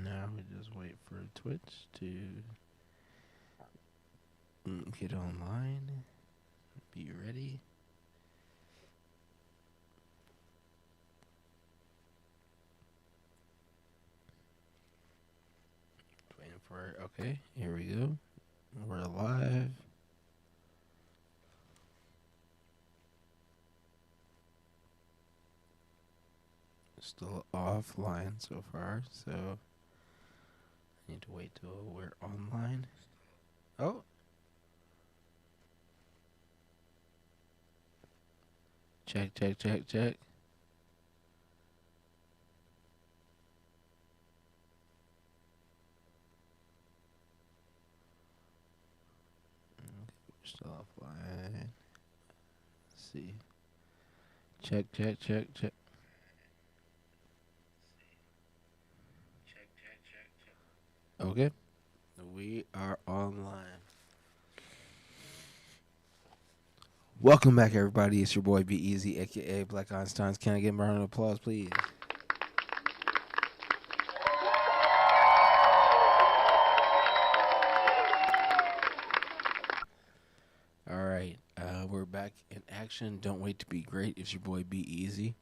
Now we just wait for Twitch to get online, be ready. Waiting for it. Okay, here we go. We're live. Still offline so far, so I need to wait till we're online. Oh. Check, check, check, check. We're still offline. Let's see. Check, check, check, check. Okay. We are online. Welcome back, everybody. It's your boy Be Easy, aka Black Einsteins. Can I get a round of applause, please? All right, we're back in action. Don't wait to be great. It's your boy Be Easy.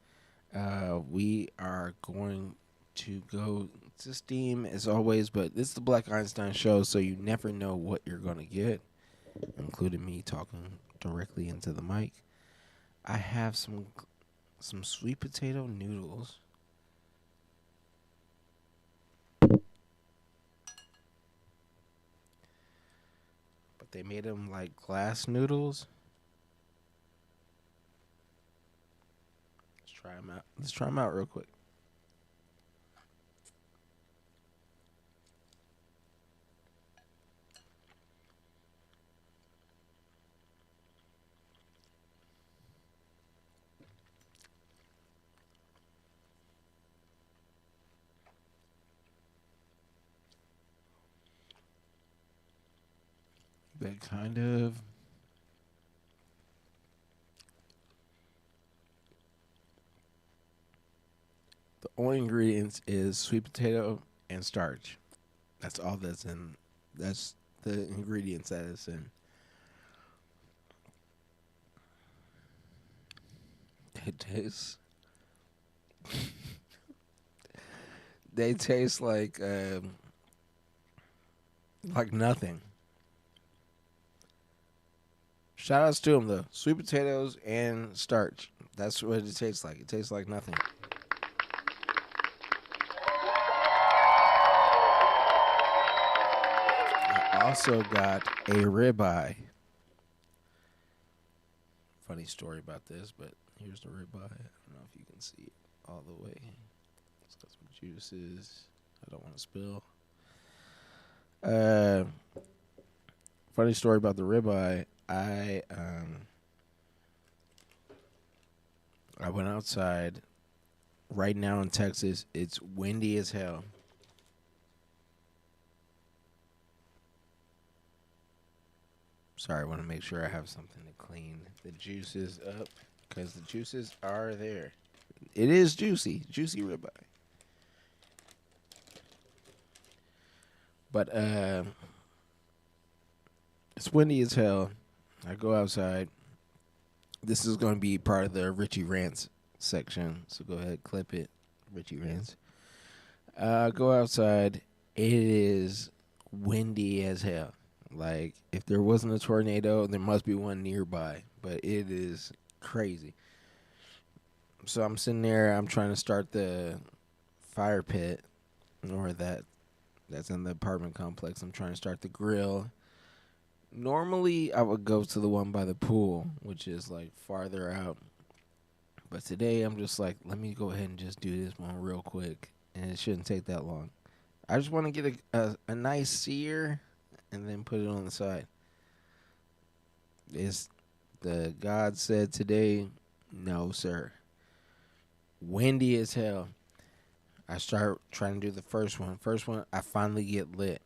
We are going to go to Steam as always, but this is the Black Einstein show, so you never know what you're gonna get, including me talking directly into the mic. I have some sweet potato noodles. But they made them like glass noodles. Let's try them out. Let's try them out real quick. That kind of. The only ingredients is sweet potato and starch. That's all that's in. That's the ingredients that is in. It tastes. They taste like nothing. Shout outs to them though. Sweet potatoes and starch. That's what it tastes like. It tastes like nothing. I also got a ribeye. Funny story about this, but here's the ribeye. I don't know if you can see it all the way. It's got some juices. I don't want to spill. Funny story about the ribeye. I went outside. Right now in Texas, it's windy as hell. Sorry, I want to make sure I have something to clean the juices up because the juices are there. It is juicy ribeye. But it's windy as hell. I go outside. This is going to be part of the Richie Rants section, so go ahead, clip it, Richie Rants. Go outside. It is windy as hell. Like, if there wasn't a tornado, there must be one nearby. But it is crazy. So I'm sitting there. I'm trying to start the fire pit, or that's in the apartment complex. I'm trying to start the grill. Normally, I would go to the one by the pool, which is like farther out. But today, I'm just like, let me go ahead and just do this one real quick, and it shouldn't take that long. I just want to get a nice sear and then put it on the side. Is the God said today? No, sir. Windy as hell. I start trying to do the first one. First one, I finally get lit.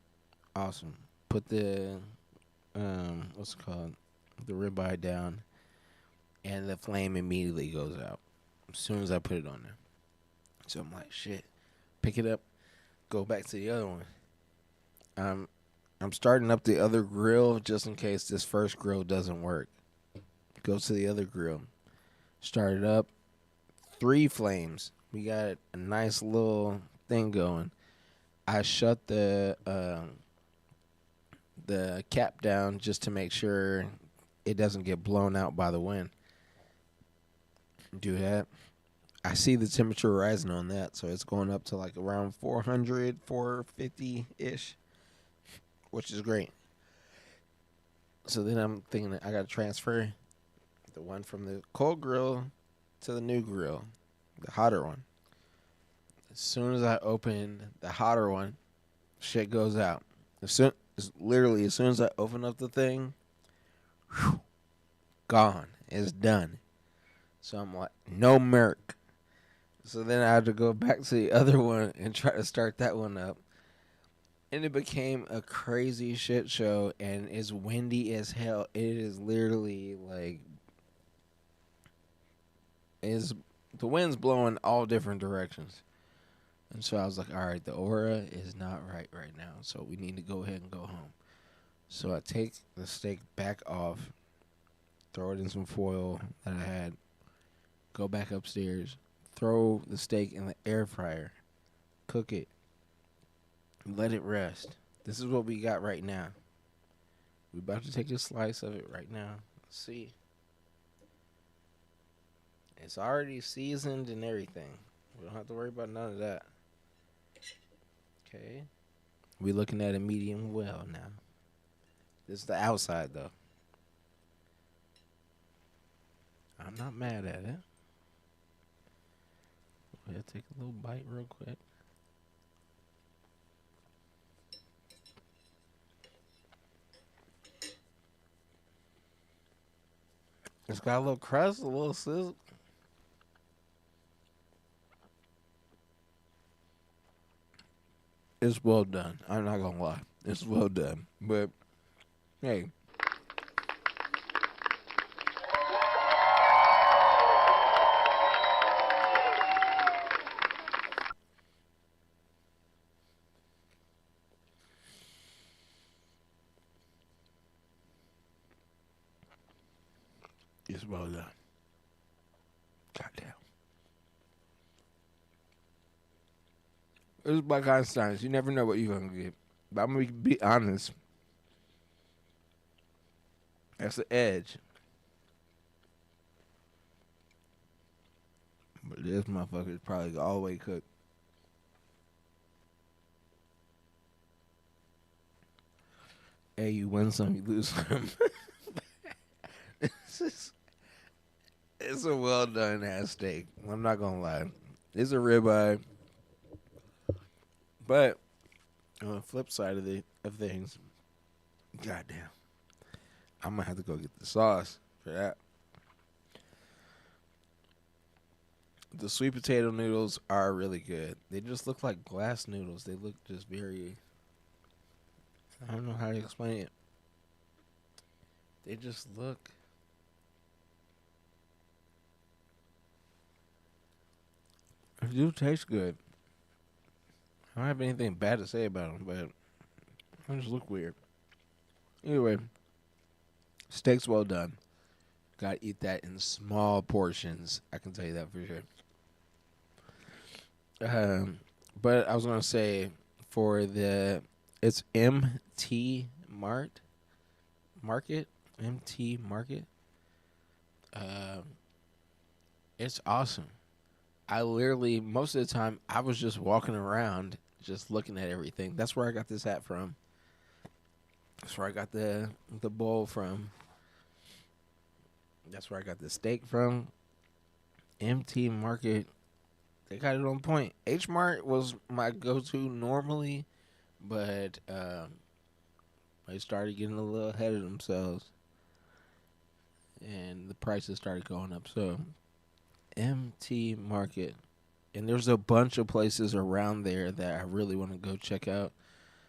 Awesome. Put the what's it called? The ribeye down, and the flame immediately goes out as soon as I put it on there. So I'm like, shit. Pick it up. go back to the other one. Um, I'm starting up the other grill just in case this first grill doesn't work. Go to the other grill. Start it up. 3 flames. We got a nice little thing going. I shut the cap down just to make sure it doesn't get blown out by the wind. Do that. I see the temperature rising on that, so it's going up to like around 400, 450 ish, which is great. So then I'm thinking that I got to transfer the one from the cold grill to the new grill, the hotter one. As soon as I open the hotter one, shit goes out. As soon as I open up the thing, whew, gone. It's done. So I'm like, no merc. So then I had to go back to the other one and try to start that one up. And it became a crazy shit show, and it's windy as hell. It is literally like, the wind's blowing all different directions. And so I was like, all right, the aura is not right now. So we need to go ahead and go home. So I take the steak back off, throw it in some foil that I had, go back upstairs, throw the steak in the air fryer, cook it, let it rest. This is what we got right now. We're about to take a slice of it right now. Let's see. It's already seasoned and everything. We don't have to worry about none of that. Okay. We're looking at a medium well now. This is the outside, though. I'm not mad at it. We'll take a little bite real quick. It's got a little crust, a little sizzle. It's well done. I'm not gonna lie. It's well done. But hey. It's well done. Goddamn. This is Black Einstein. You never know what you're gonna get. But I'm gonna be honest. That's the edge. But this motherfucker is probably all the way cooked. Hey, you win some, you lose some. It's a well done ass steak. I'm not gonna lie. It's a ribeye. But on the flip side of things, goddamn, I'm gonna have to go get the sauce for that. The sweet potato noodles are really good. They just look like glass noodles. They look just very, I don't know how to explain it. They just look. They do taste good. I don't have anything bad to say about them, but they just look weird. Anyway, steak's well done. Gotta eat that in small portions. I can tell you that for sure. But I was gonna say for it's MT Market. Um, it's awesome. I literally most of the time I was just walking around, just looking at everything. That's where I got this hat from. That's where I got the bowl from. That's where I got the steak from. MT Market. They got it on point. H Mart was my go-to normally, but they started getting a little ahead of themselves, and the prices started going up. So MT Market, and there's a bunch of places around there that I really want to go check out.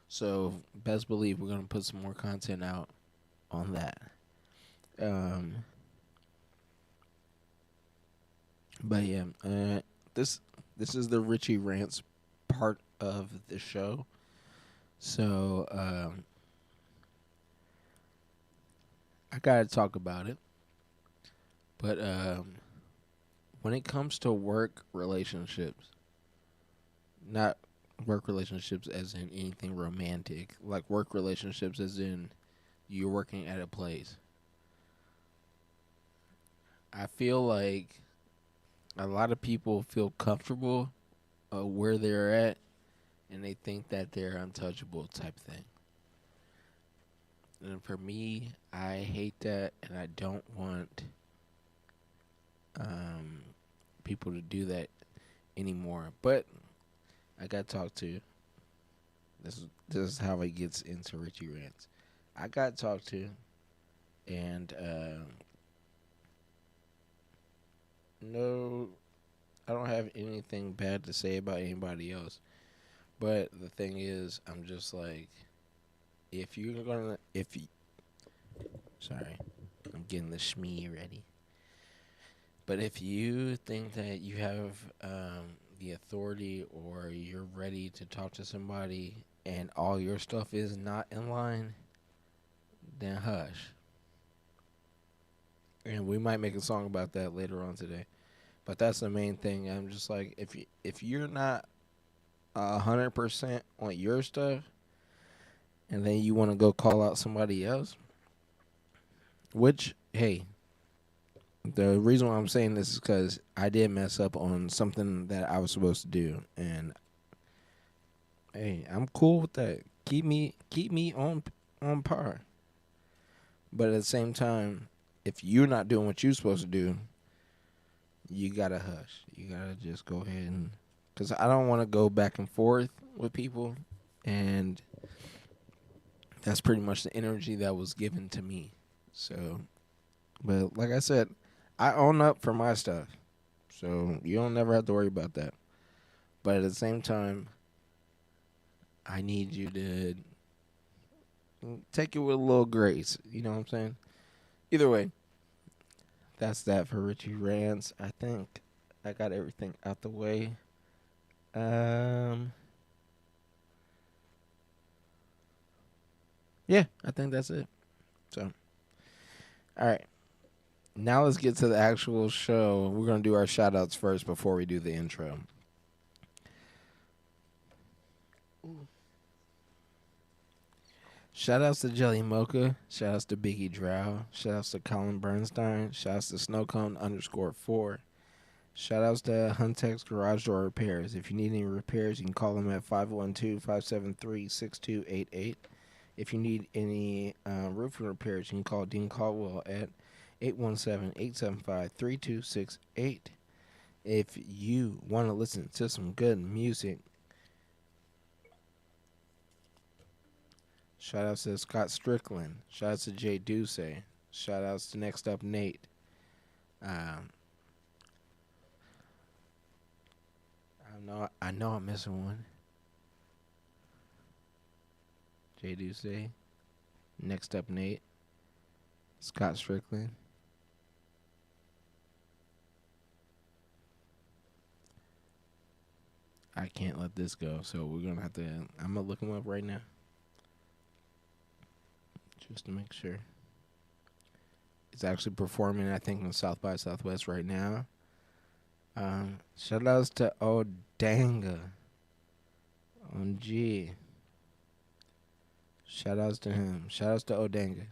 So best believe we're gonna put some more content out on that. Um, but yeah, this is the Richie Rants part of the show. So I gotta talk about it. But when it comes to work relationships, not work relationships as in anything romantic, like work relationships as in you're working at a place. I feel like a lot of people feel comfortable where they're at, and they think that they're untouchable type thing. And for me, I hate that, and I don't want um, people to do that anymore. But I got talked to. This is how it gets into Richie Rants. I got talked to, and no, I don't have anything bad to say about anybody else. But the thing is, I'm just like, sorry, I'm getting the shmee ready. But if you think that you have the authority or you're ready to talk to somebody and all your stuff is not in line, then hush. And we might make a song about that later on today. But that's the main thing. I'm just like, if you're not 100% on your stuff, and then you want to go call out somebody else, which, hey, the reason why I'm saying this is because I did mess up on something that I was supposed to do, and hey, I'm cool with that. Keep me on par. But at the same time, if you're not doing what you're supposed to do, you gotta hush. You gotta just go ahead and, because I don't want to go back and forth with people, and that's pretty much the energy that was given to me. So, but like I said, I own up for my stuff, so you don't never have to worry about that. But at the same time, I need you to take it with a little grace. You know what I'm saying? Either way, that's that for Richie Rants. I think I got everything out the way. Yeah, I think that's it. So, all right. Now let's get to the actual show. We're going to do our shout outs first before we do the intro. Shout outs to Jelly Mocha. Shout outs to Biggie Drow. Shout outs to Colin Bernstein. Shout outs to Snowcone_4. Shout outs to Huntex Garage Door Repairs. If you need any repairs, you can call them at 512-573-6288. If you need any roofing repairs, you can call Dean Caldwell at 817-875-3268. If you want to listen to some good music, shout outs to Scott Strickland. Shout outs to Jay Duce. Shout outs to Next Up Nate. I know I'm missing one. Jay Duce. Next Up Nate. Scott Strickland. I can't let this go, so we're gonna have to. I'm gonna look him up right now, just to make sure. He's actually performing, I think, in South by Southwest right now. Shout outs to Odanga on G. Shout outs to him. Shout outs to Odanga.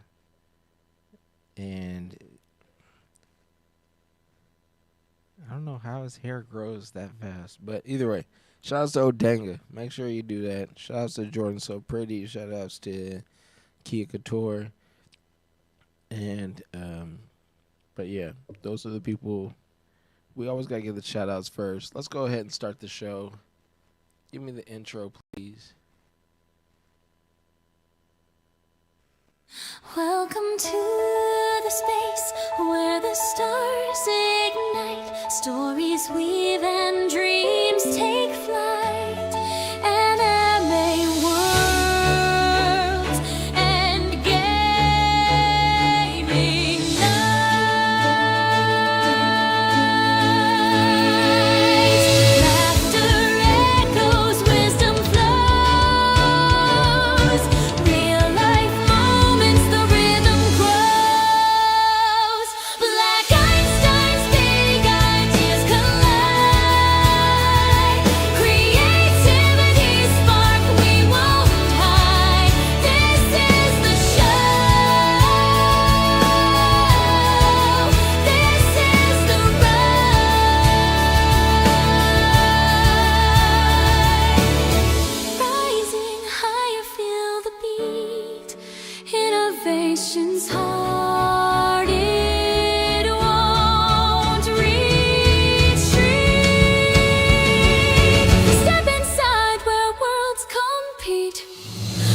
And I don't know how his hair grows that fast, but either way, shout outs to Odanga. Make sure you do that. Shout outs to Jordan So Pretty. Shout outs to Kia Couture. And but yeah, those are the people. We always gotta give the shout outs first. Let's go ahead and start the show. Give me the intro, please. Welcome to the space where the stars ignite, stories weave and dreams take flight. Anime worlds and gaming nights. Laughter echoes, wisdom repeat.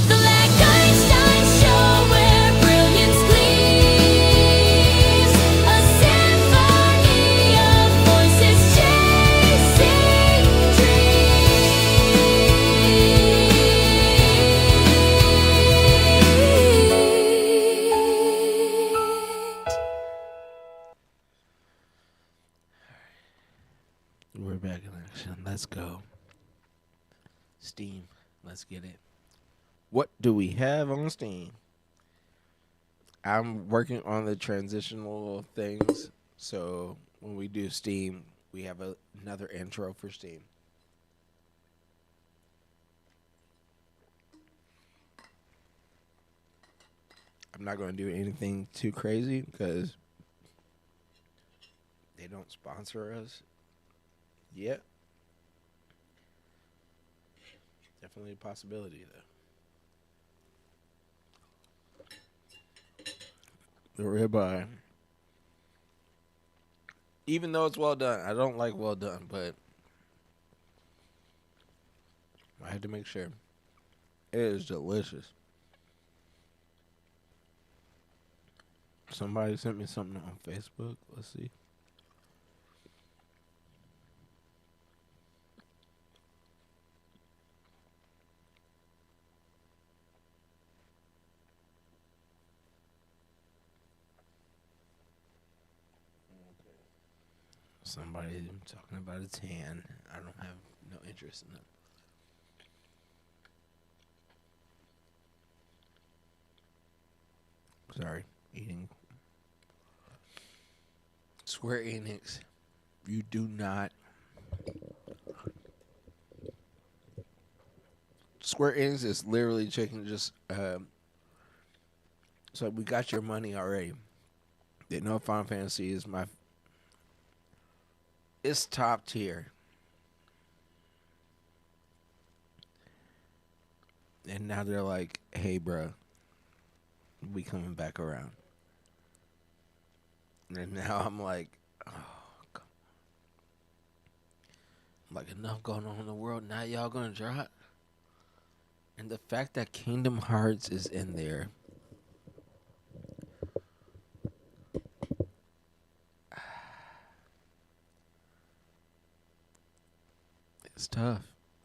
The Black Einstein Show, where brilliance gleams. A symphony of voices chasing dreams. We're back in action. Let's go. Steam. Let's get it. What do we have on Steam? I'm working on the transitional things. So when we do Steam, we have another intro for Steam. I'm not going to do anything too crazy because they don't sponsor us yet. Definitely a possibility, though. The ribeye. Even though it's well done, I don't like well done, but I had to make sure. It is delicious. Somebody sent me something on Facebook. Let's see. Somebody talking about a tan. I don't have no interest in it. Sorry, eating. Square Enix, you do not. Square Enix is literally checking just. So we got your money already. They know Final Fantasy is my. It's top tier. And now they're like, hey, bro, we coming back around. And now I'm like, oh, God. I'm like, enough going on in the world. Now y'all gonna drop? And the fact that Kingdom Hearts is in there. It's tough.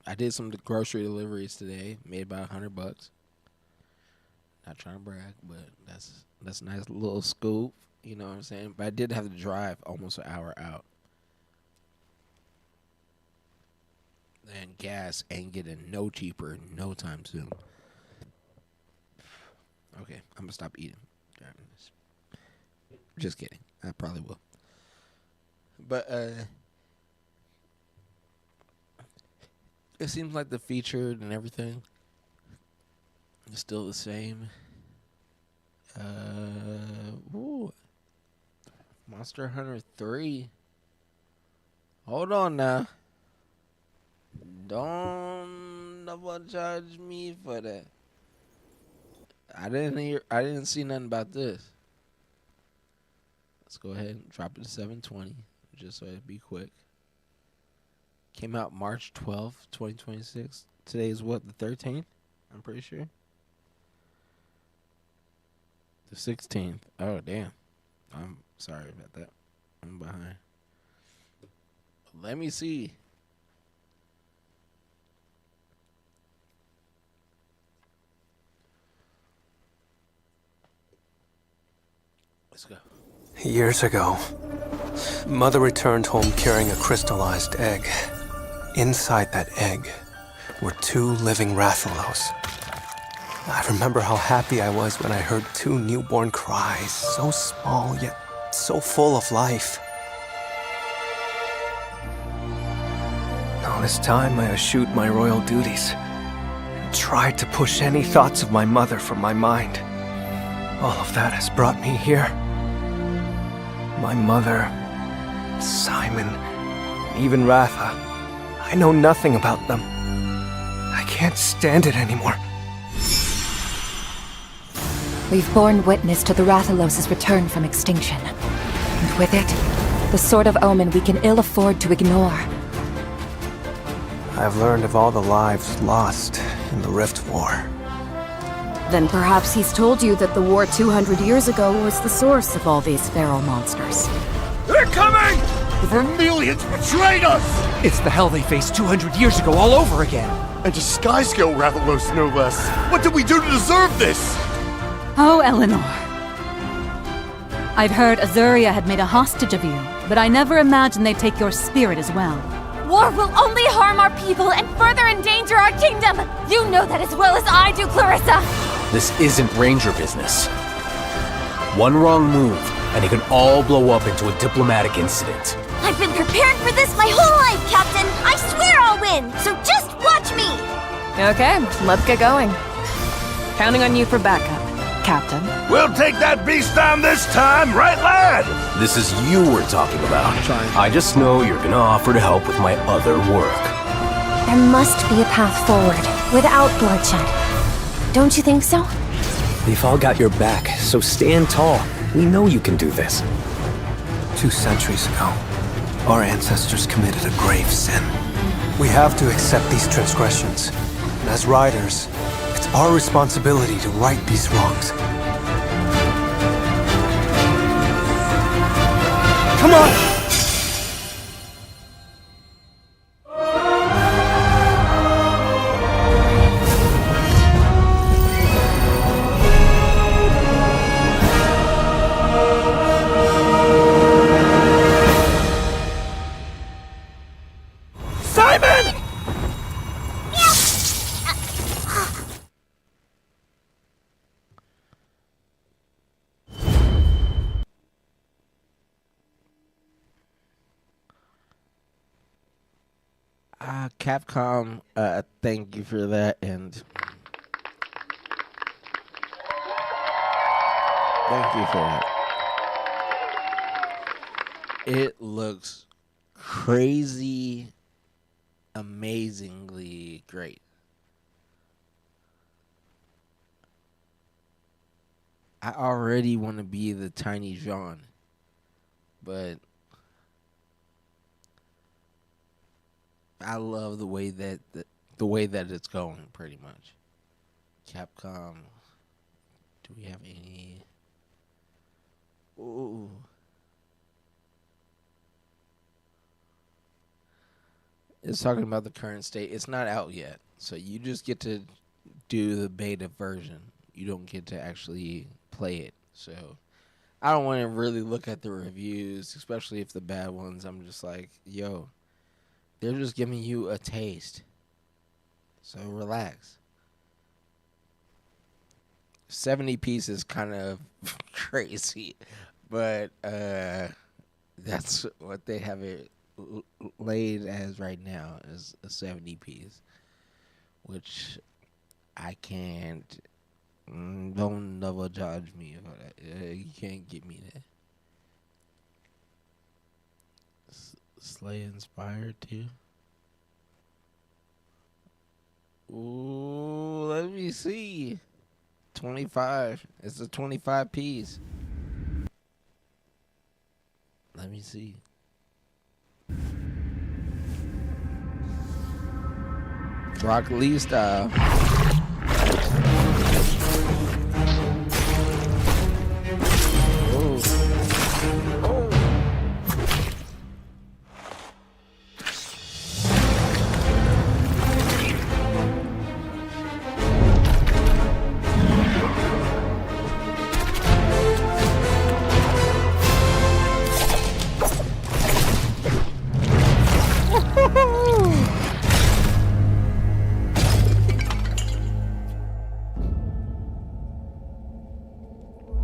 I did some grocery deliveries today, made about $100. Not trying to brag, but that's a nice little scoop. You know what I'm saying? But I did have to drive almost an hour out. And gas ain't getting no cheaper no time soon. Okay, I'm gonna stop eating. Just kidding. I probably will. But it seems like the featured and everything is still the same. Ooh. Monster Hunter 3. Hold on now. Don't double charge me for that. I didn't see nothing about this. Let's go ahead and drop it to 720, just so it'd be quick. Came out March 12th, 2026. Today is what, the 13th? I'm pretty sure. The 16th. Oh, damn. I'm sorry about that. I'm behind. Let me see. Let's go. Years ago, Mother returned home carrying a crystallized egg. Inside that egg were 2 living Rathalos. I remember how happy I was when I heard 2 newborn cries, so small yet so full of life. All this time I eschewed my royal duties and tried to push any thoughts of my mother from my mind. All of that has brought me here. My mother, Simon, even Ratha. I know nothing about them. I can't stand it anymore. We've borne witness to the Rathalos' return from extinction. And with it, the sort of omen we can ill afford to ignore. I've learned of all the lives lost in the Rift War. Then perhaps he's told you that the war 200 years ago was the source of all these feral monsters. They're coming! The Vermilions betrayed us! It's the hell they faced 200 years ago all over again. And to sky-scale Rathalos, no less. What did we do to deserve this? Oh, Eleanor. I'd heard Azuria had made a hostage of you, but I never imagined they'd take your spirit as well. War will only harm our people and further endanger our kingdom! You know that as well as I do, Clarissa! This isn't Ranger business. One wrong move, and it can all blow up into a diplomatic incident. I've been prepared for this my whole life, Captain! I swear I'll win, so just watch me! Okay, let's get going. Counting on you for backup, Captain. We'll take that beast down this time, right, lad? This is you we're talking about. I just know you're gonna offer to help with my other work. There must be a path forward, without bloodshed. Don't you think so? We've all got your back, so stand tall. We know you can do this. 2 centuries ago, our ancestors committed a grave sin. We have to accept these transgressions. And as riders, it's our responsibility to right these wrongs. Come on! Capcom, thank you for that, and thank you for that. It looks crazy, amazingly great. I already want to be the tiny Jean, but I love the way that it's going, pretty much. Capcom. Do we have any? Ooh. It's talking about the current state. It's not out yet, so you just get to do the beta version. You don't get to actually play it. So I don't want to really look at the reviews, especially if the bad ones. I'm just like, yo. They're just giving you a taste. So relax. 70 pieces kind of crazy. But that's what they have it laid as right now, is a 70 piece. Which I can't. Don't double judge me. You can't get me there. Slay inspired too. Ooh, let me see. 25. It's a 25 piece. Let me see. Rock Lee style.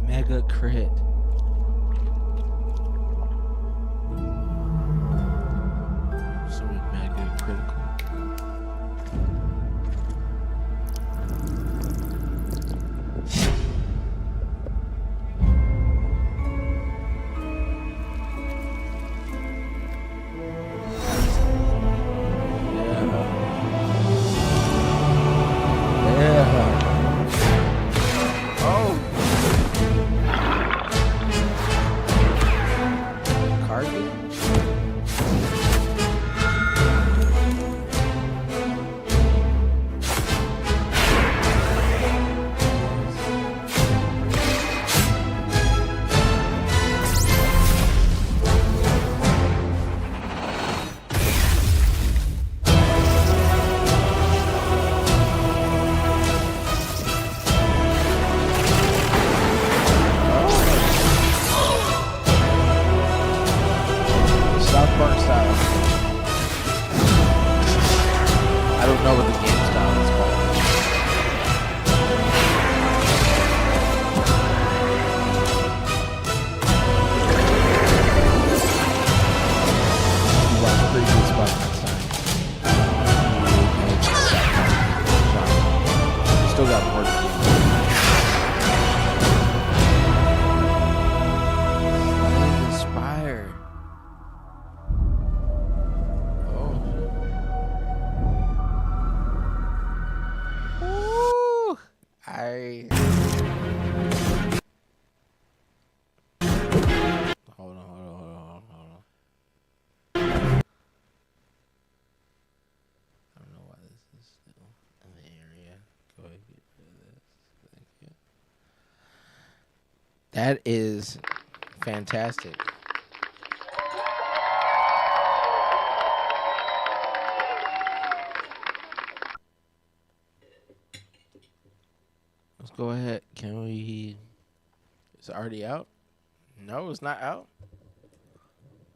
Mega crit. So mega critical. That is fantastic. Let's go ahead. Can we? Is it already out? No, it's not out.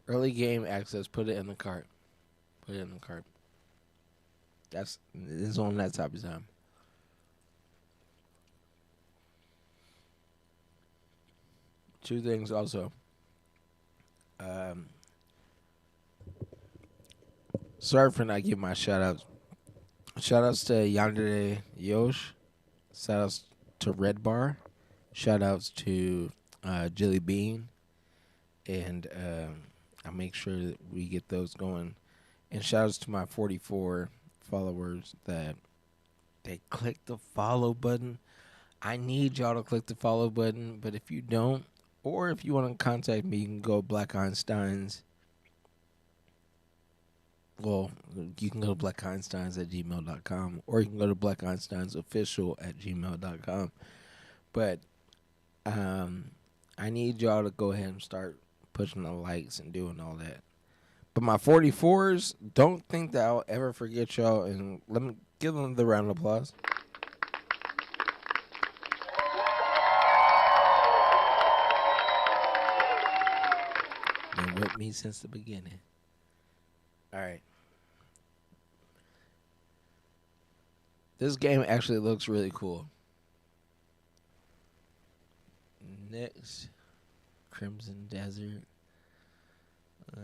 Early game access. Put it in the cart. Put it in the cart. It's on that type of time. Two things also. Sorry for not giving my shout outs. Shout outs to Yandere Yosh. Shout outs to Red Bar. Shout outs to Jilly Bean. And I'll make sure that we get those going. And shout outs to my 44 followers that they click the follow button. I need y'all to click the follow button. But if you don't, or if you want to contact me, you can go Black Einsteins. Well, you can go to blackeinsteins@gmail.com, or you can go to blackeinsteinsofficial@gmail.com. But I need y'all to go ahead and start pushing the likes and doing all that. But my 44s, don't think that I'll ever forget y'all, and let me give them the round of applause. Been with me since the beginning. All right. This game actually looks really cool. Next, Crimson Desert.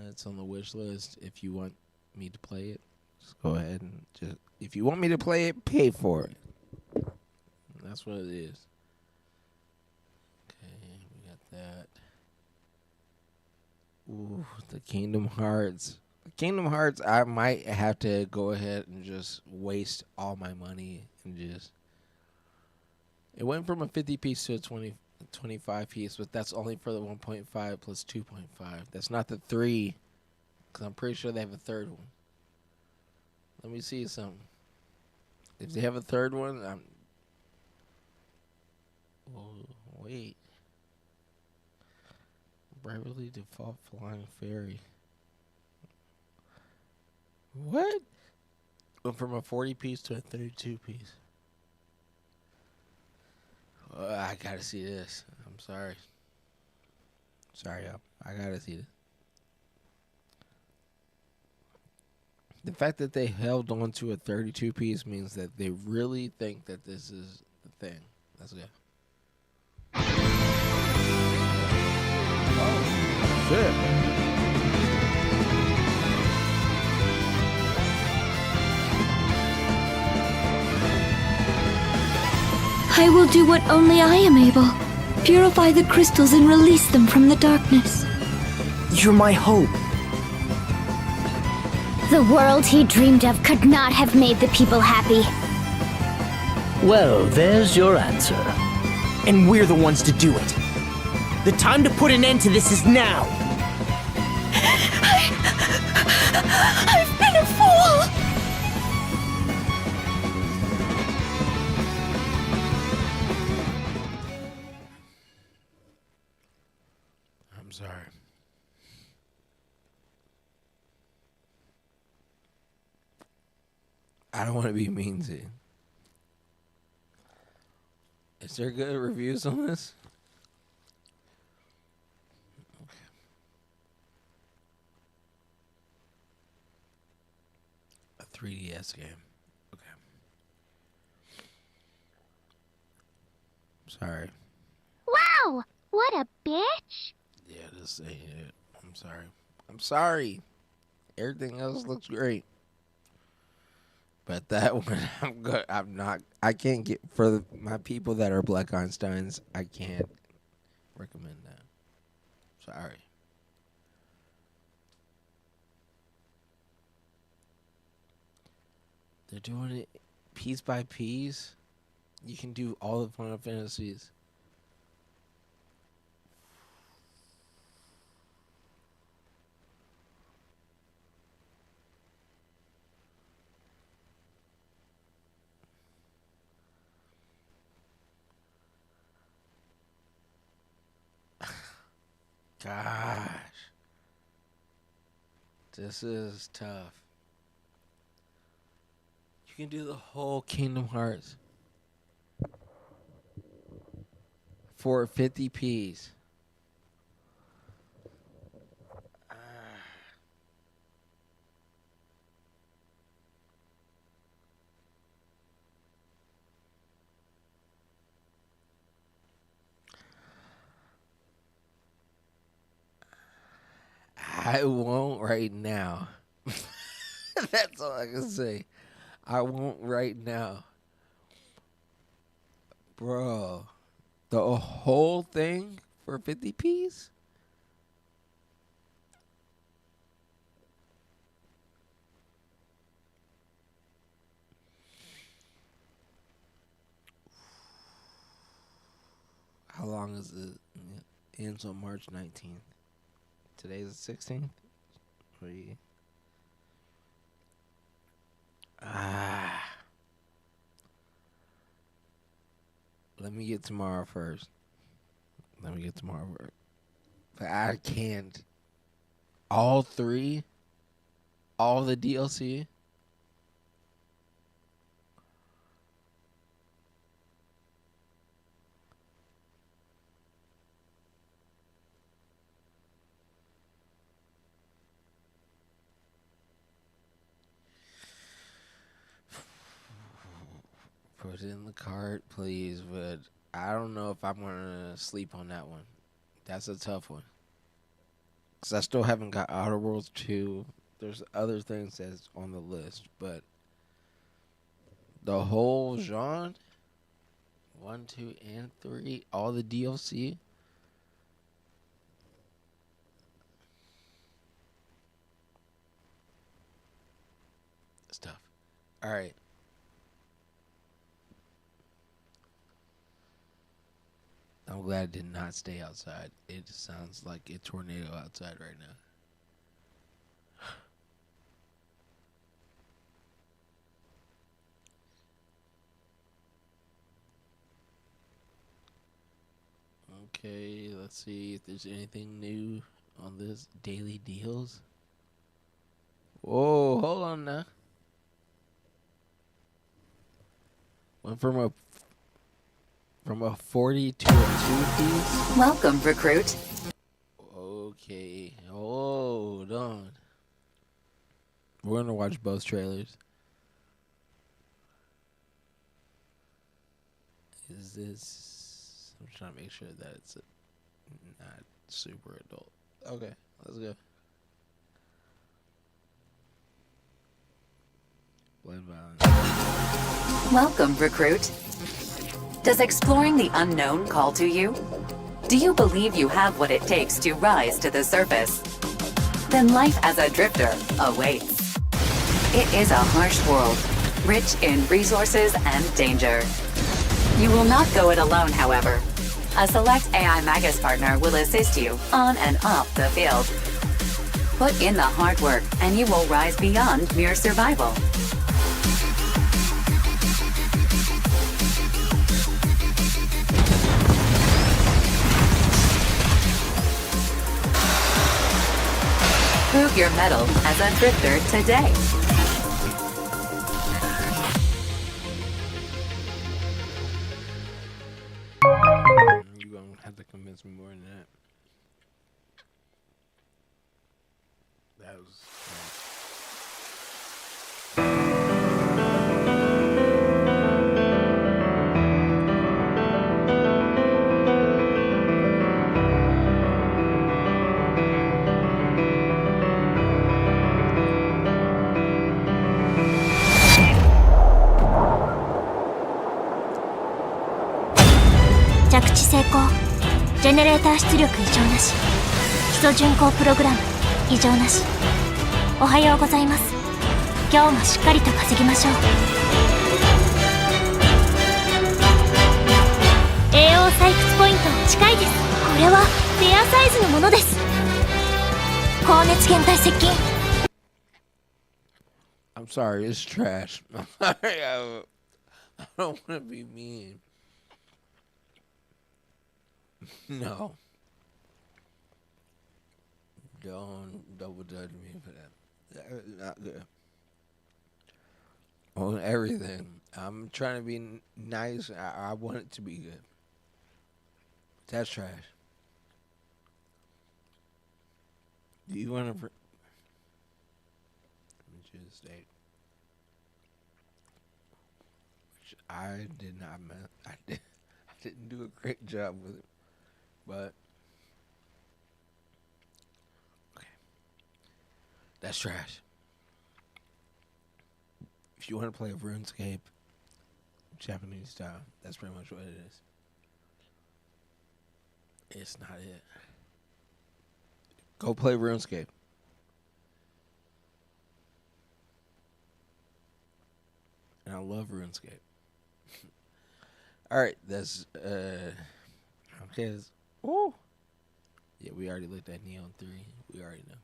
It's on the wish list. If you want me to play it, just go ahead and if you want me to play it, pay for it. That's what it is. Okay, we got that. Ooh, the Kingdom Hearts. Kingdom Hearts, I might have to go ahead and just waste all my money and just... It went from a 50 piece to a 25 piece, but that's only for the 1.5 plus 2.5. That's not the 3, because I'm pretty sure they have a third one. Let me see something. If they have a third one, Oh, wait. Bravely Default Flying Fairy. What? Went from a 40 piece to a 32 piece. I gotta see this. I'm sorry. Sorry, y'all. I gotta see this. The fact that they held on to a 32 piece means that they really think that this is the thing. That's good. Oh, shit. I will do what only I am able. Purify the crystals and release them from the darkness. You're my hope. The world he dreamed of could not have made the people happy. Well, there's your answer. And we're the ones to do it. The time to put an end to this is now. I've been a fool! I'm sorry. I don't want to be mean to you. Is there good reviews on this? Okay. A 3DS game. Okay. Sorry. Wow! What a bitch! Yeah, this ain't it. I'm sorry. I'm sorry. Everything else looks great. But that one, I'm good. I'm not. I can't get for my people that are Black Einsteins. I can't recommend that. Sorry. They're doing it piece by piece. You can do all the Final Fantasies. Gosh. This is tough. You can do the whole Kingdom Hearts for 50 Ps. I won't right now. That's all I can say. I won't right now. Bro, the whole thing for 50 Ps? How long is it? It ends on March 19th. Today's the 16th? Let me get tomorrow first. But I can't. All three? All the DLC? Put it in the cart, please, but I don't know if I'm gonna sleep on that one. That's a tough one. Cause I still haven't got Outer Worlds 2. There's other things that's on the list, but the whole genre, 1, 2, and 3, all the DLC. It's tough. All right. I'm glad I did not stay outside. It sounds like a tornado outside right now. Okay, let's see if there's anything new on this daily deals. Whoa, hold on now. Went from a 40 to a 2 piece. Welcome, recruit. Okay, hold on. We're gonna watch both trailers. Is this? I'm trying to make sure that it's not super adult. Okay, let's go. Blend violence. Welcome, recruit. Does exploring the unknown call to you? Do you believe you have what it takes to rise to the surface? Then life as a drifter awaits. It is a harsh world, rich in resources and danger. You will not go it alone, however. A select AI Magus partner will assist you on and off the field. Put in the hard work, and you will rise beyond mere survival. Prove your mettle as a drifter today. You're gonna have to convince me more than that. That was.着地成功。ジェネレーター出力異常なし。基礎巡航プログラム異常なし。おはようございます。今日もしっかりと稼ぎましょう。栄養採掘ポイント近いです。これはフェアサイズのものです。高熱源体接近。I'm sorry, it's trash. I'm sorry, I don't want to be mean. No. Don't double judge me for that. That is not good. On everything. I'm trying to be nice. I want it to be good. That's trash. Do you want to... Let me choose a steak. Which I did not... I didn't do a great job with it. But... Okay. That's trash. If you want to play RuneScape Japanese style, that's pretty much what it is. It's not it. Go play RuneScape. And I love RuneScape. Alright, that's okay. Woo! Yeah, we already looked at Neon 3. We already know.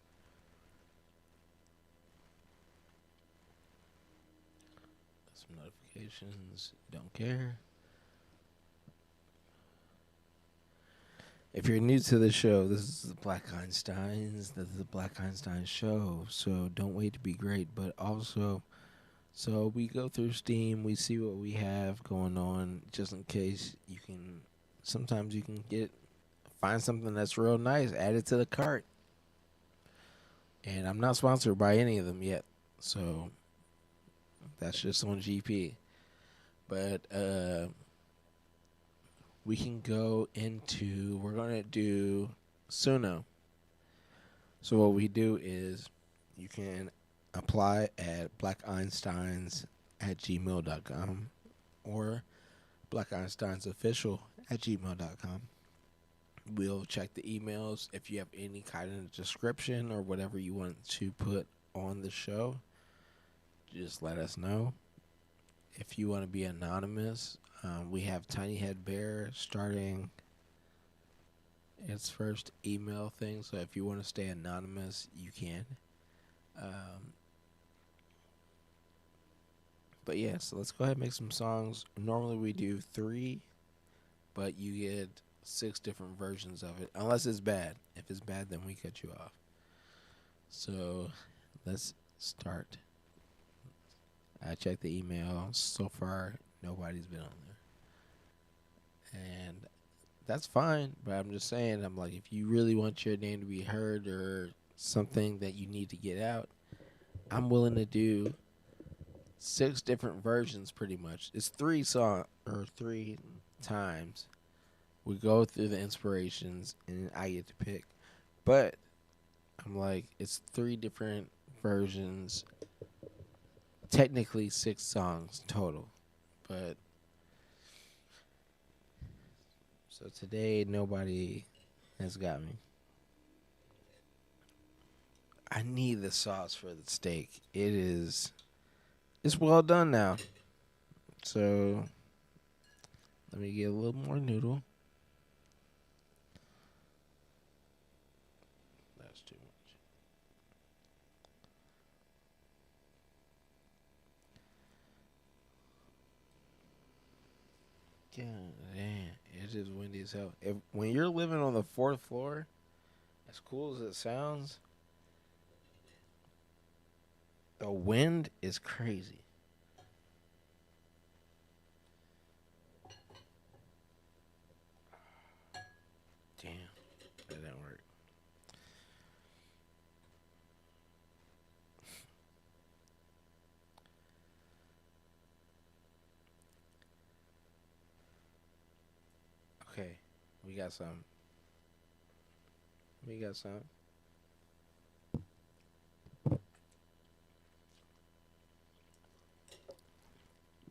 Some notifications. Don't care. If you're new to the show, this is the Black Einsteins. This is the Black Einstein show. So don't wait to be great, but also, so we go through Steam, we see what we have going on, just in case you can. Sometimes you can find something that's real nice, add it to the cart. And I'm not sponsored by any of them yet, so that's just on GP. But we can go into, we're going to do Suno. So what we do is you can apply at blackeinsteins@gmail.com or blackeinsteinsofficial@gmail.com. We'll check the emails. If you have any kind of description or whatever you want to put on the show, just let us know. If you want to be anonymous, we have Tiny Head Bear starting its first email thing. So if you want to stay anonymous, you can. But yeah, so let's go ahead and make some songs. Normally we do 3, but you get 6 different versions of it, unless it's bad. If it's bad, then we cut you off. So let's start. I checked the email. So far, nobody's been on there. And that's fine, but I'm just saying, I'm like, if you really want your name to be heard or something that you need to get out, I'm willing to do 6 different versions pretty much. It's 3 times. We go through the inspirations and I get to pick. But I'm like, it's 3 different versions. Technically 6 songs total. But so today nobody has got me. I need the sauce for the steak. It's well done now. So let me get a little more noodle. That's too much. God damn, it's just windy as hell. When you're living on the 4th floor, as cool as it sounds, the wind is crazy. Damn, that didn't work. Okay, we got some.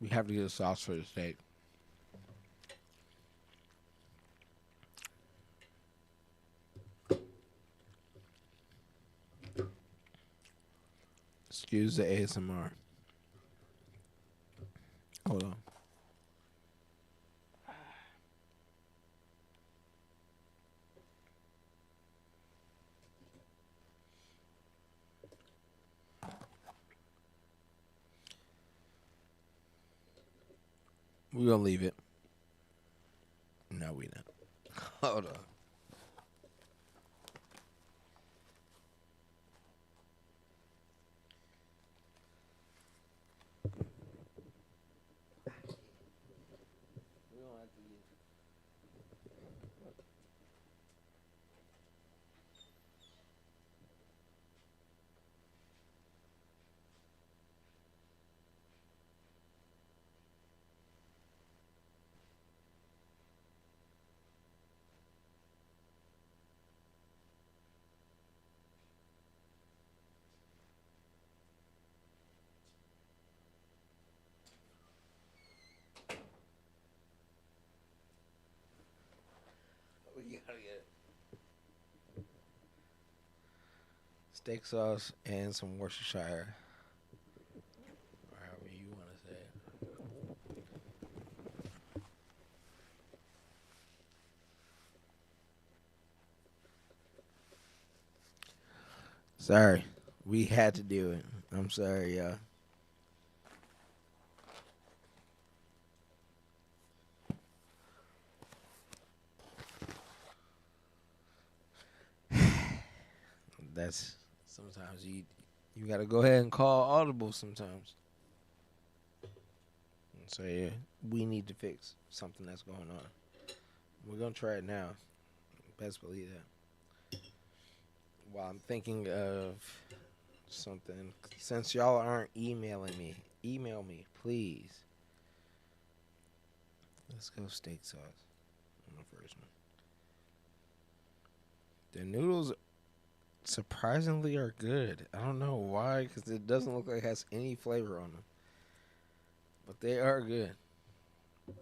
We have to get a sauce for the steak. Excuse the ASMR. Hold on. We're gonna leave it. No, we not. Hold on. gotta get it. Steak sauce and some Worcestershire. Or however you want to say it. Sorry. We had to do it. I'm sorry, y'all. That's sometimes you gotta go ahead and call audible sometimes. And say we need to fix something that's going on. We're gonna try it now. Best believe that. While I'm thinking of something, since y'all aren't emailing me, email me, please. Let's go steak sauce on the first one. The noodles surprisingly are good. I don't know why, because it doesn't look like it has any flavor on them. But they are good. Go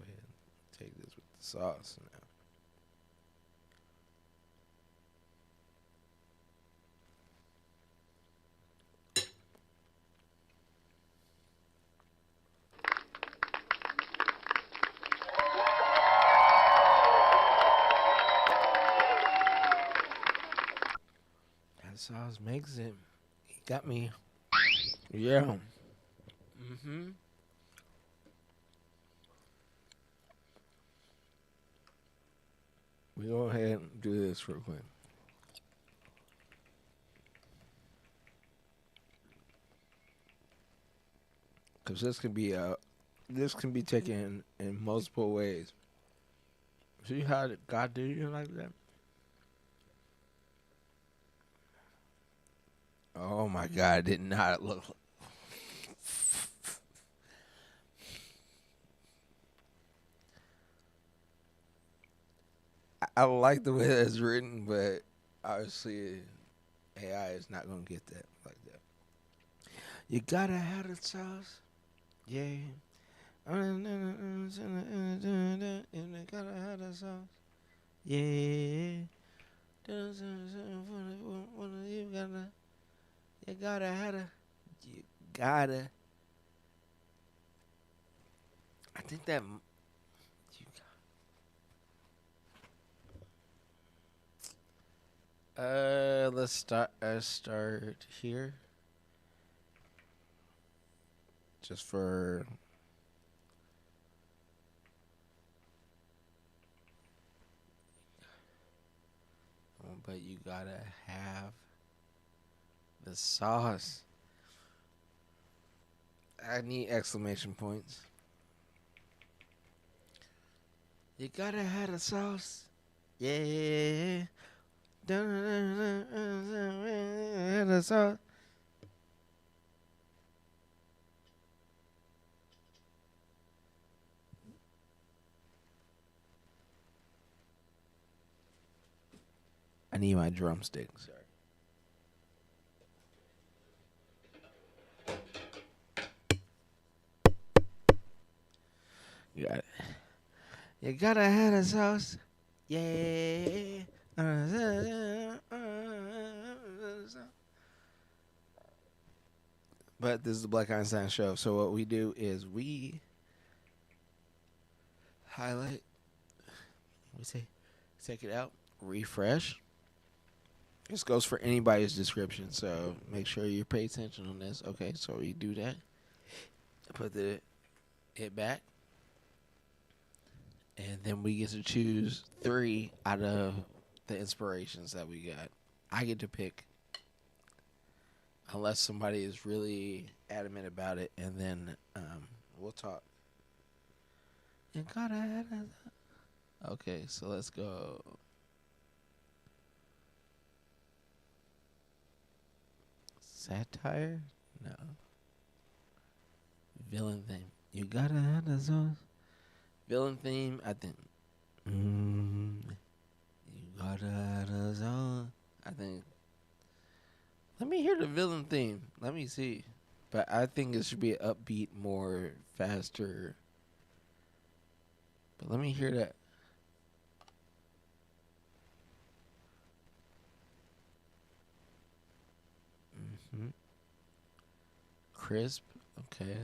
ahead and take this with the sauce now. That sauce makes it. He got me. Yeah. Mm-hmm. We go ahead and do this real quick. Cause this can be taken in multiple ways. See how God did you like that? Oh my God! It did not look. I like the way that's written, but obviously AI is not gonna get that like that. You gotta have the sauce, yeah. And you gotta have the sauce, yeah. You gotta have the, you gotta. I think that you let's start here. Just for but you gotta have the sauce. I need exclamation points. You gotta have the sauce. Yeah. The sauce. I need my drumstick. Sorry. You got it. You gotta have the sauce. Yeah. But this is the Black Einstein show. So what we do is we highlight. We say, take it out, refresh. This goes for anybody's description, so make sure you pay attention on this. Okay, so we do that. Put it back. And then we get to choose 3 out of the inspirations that we got. I get to pick. Unless somebody is really adamant about it, and then we'll talk. You gotta have that. Okay, so let's go. Satire? No. Villain theme. You gotta have the sauce. Villain theme, I think. You gotta have the sauce. I think. Let me hear the villain theme. Let me see. But I think it should be upbeat, more faster. But let me hear that. Crisp. Okay.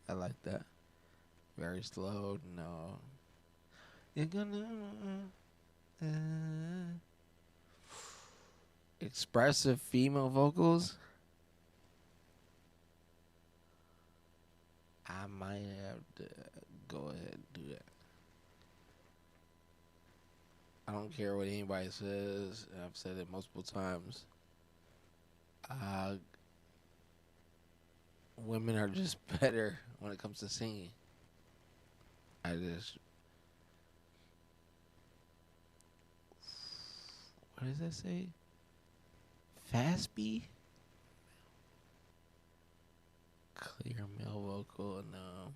I like that. Very slow. No. You're gonna. Expressive female vocals. I might have to go ahead and do that. I don't care what anybody says. I've said it multiple times. Women are just better when it comes to singing. What does that say? Fast B? Clear male vocal, no.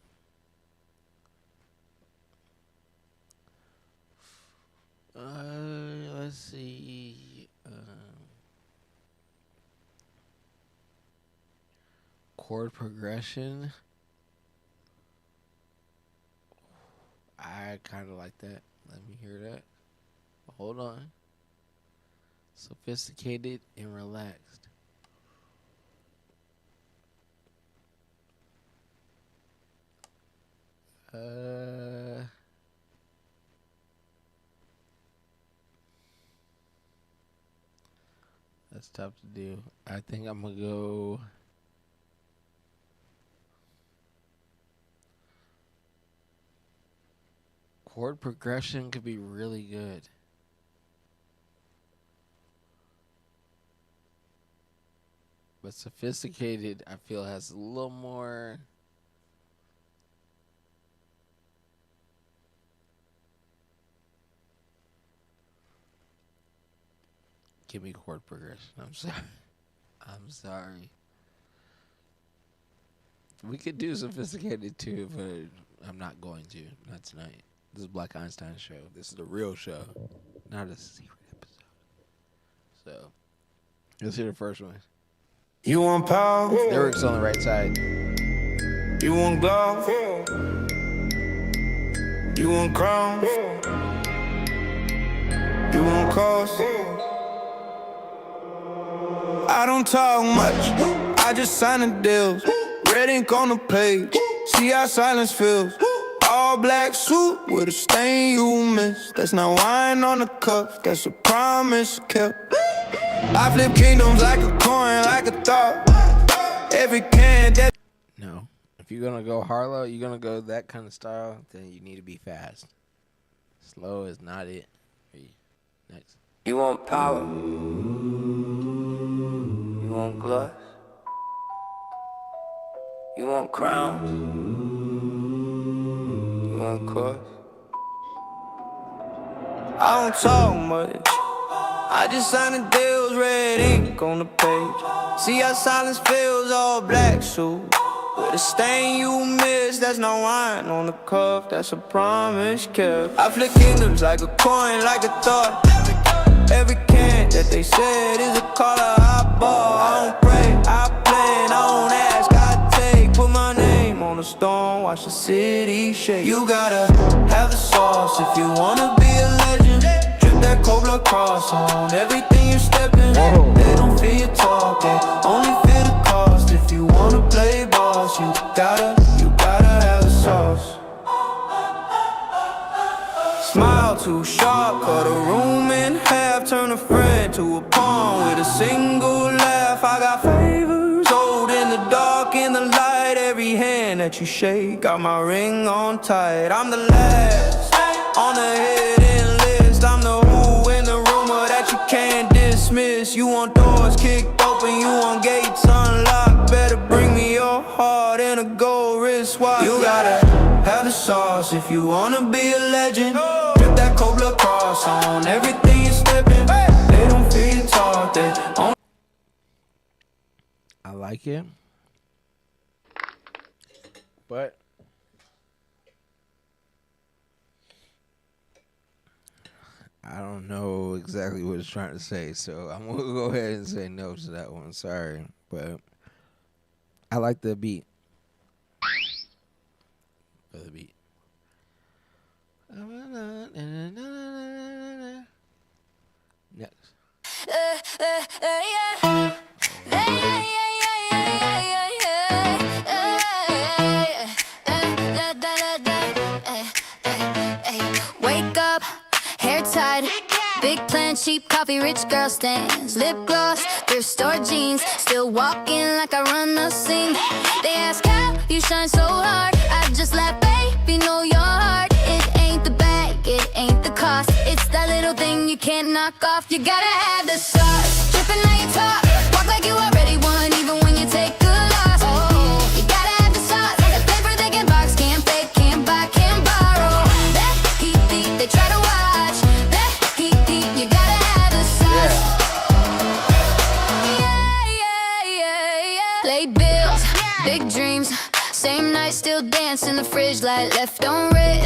Let's see. Chord progression. I kind of like that. Let me hear that. Hold on. Sophisticated and relaxed. That's tough to do. I think I'm gonna go. Chord progression could be really good. But sophisticated, I feel, has a little more. Give me chord progression. I'm sorry. I'm sorry. We could do sophisticated too, but I'm not going to. Not tonight. This is Black Einstein show. This is the real show, not a secret episode. So, let's hear the first one. You want power? Lyrics on the right side. You want glow? You want crown? You want cause? I don't talk much, I just sign the deals. Red ink on the page, see how silence feels. All black suit with a stain you miss. That's not wine on the cuff, that's a promise kept. I flip kingdoms like a coin, like a thought. Every can that. No. If you're gonna go Harlow, you're gonna go that kind of style, then you need to be fast. Slow is not it. Next. You want power? You want gloss? You want crown? You want course? I don't talk much, I just sign the deals, red ink on the page. See how silence feels, all black suit with a stain you miss. That's no wine on the cuff, that's a promise kept. I flip kingdoms like a coin, like a thought. Every can that they said is a color I bought. I don't pray, I plan, I don't ask, I take. Put my name on the stone, watch the city shake. You gotta have the sauce if you wanna be a legend. Drip that cold blood cross on everything you're stepping. They don't feel you talking, only feel the cost. If you wanna play boss, you gotta have the sauce. Smile too sharp, cut a room in half. Turn a friend to a pawn with a single laugh. I got favors, hold in the dark, in the light. Every hand that you shake, got my ring on tight. I'm the last on the hidden list. I'm the who in the rumor that you can't dismiss. You want doors kicked open, you want gates unlocked. Better bring me your heart and a gold wristwatch. You gotta have the sauce if you wanna be a legend. Drip that cold blood cross on everything you're stepping. They don't feel you talk, they only. I like it, but I don't know exactly what it's trying to say, so I'm gonna go ahead and say no to that one. Sorry, but I like the beat. For the beat. Next. Wake up, hair tied, big plan, cheap coffee, rich girl stands, lip gloss, thrift store jeans, still walking like I run the scene. They ask how you shine so hard, I just laugh, baby, know your heart. It ain't the bag, it ain't the cost, it's that little thing you can't knock off. You gotta have the sauce, dripping how you talk, walk like you already won, even when you take a loss. Oh, you gotta have the sauce, the flavor they can box, can't fake, can't buy, can't borrow. That heat, they try to watch, that heat, you gotta have the sauce. Yeah. Late bills, big dreams, same night still dance in the fridge light left on red.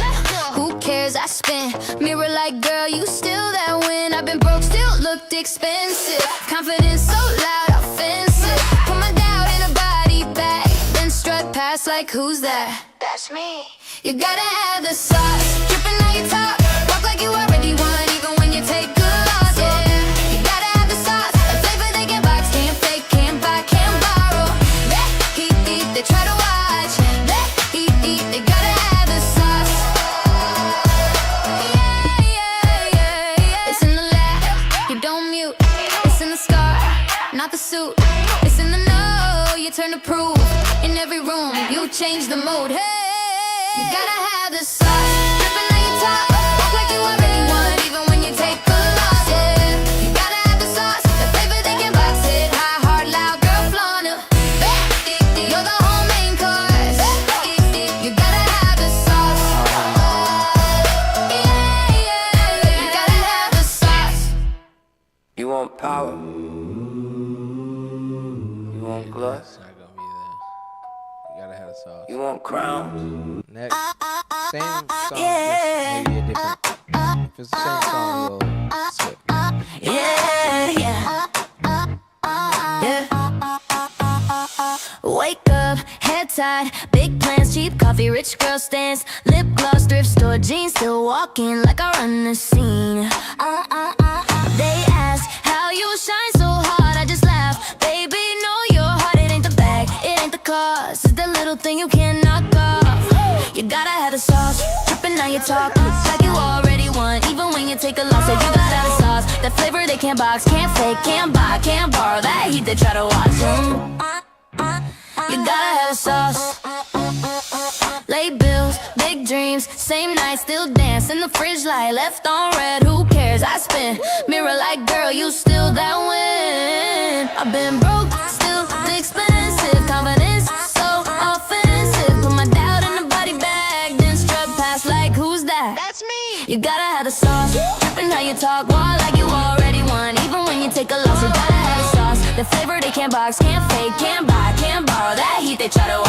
Who cares, I spin, mirror like girl, you still that win. I've been broke, still looked expensive, confidence so loud, offensive. Put my doubt in a body bag, then strut past like who's that? That's me. You gotta have the sauce, dripping how you talk, walk like you already won, even when you take a loss. Yeah, you gotta have the sauce, the flavor they can box, can't fake, can't buy, can't borrow. That heat, they try to watch, that heat, they gotta have the sauce. Yeah. It's in the lab, you don't mute. It's in the scar, not the suit. It's in the know, you turn to proof. In every room, you change the mood. Hey, you gotta have the sauce, dripping how you talk, walk like you already won, even when you take a loss. Yeah, you gotta have the sauce, the flavor they can box it. High, hard, loud, girl, flaunt it. You're the whole main course. You gotta have the sauce. Yeah. You gotta have the sauce. You want power? You want gloss? It's not gonna be there. You gotta have the sauce. You want crown? Next. Same song, just maybe a different. If it's the same song, we'll switch. Yeah. Wake up, head tied, big plans, cheap coffee, rich girl stance, lip gloss, thrift store jeans, still walking like I run the scene. They ask how you shine so hard, I just laugh, baby, know your heart, it ain't the bag, it ain't the cost, it's the little thing you can't knock off. You gotta have the sauce, dripping how you talk, like you already won, even when you take a loss. Said you gotta have the sauce, that flavor they can't box, can't fake, can't buy, can't borrow, that heat they try to watch. You gotta have a sauce. Late bills, big dreams, same night, still dance in the fridge light left on red. Who cares? I spin, mirror like girl, you still that win. I've been broke, still expensive, confidence so offensive. Put my doubt in the body bag, then strut past like who's that? That's me. You gotta have the sauce, dripping how you talk, walk like you already won, even when you take a loss. You gotta have the sauce, the flavor they can't box, can't fake, can't buy, can't borrow, that heat they try to watch.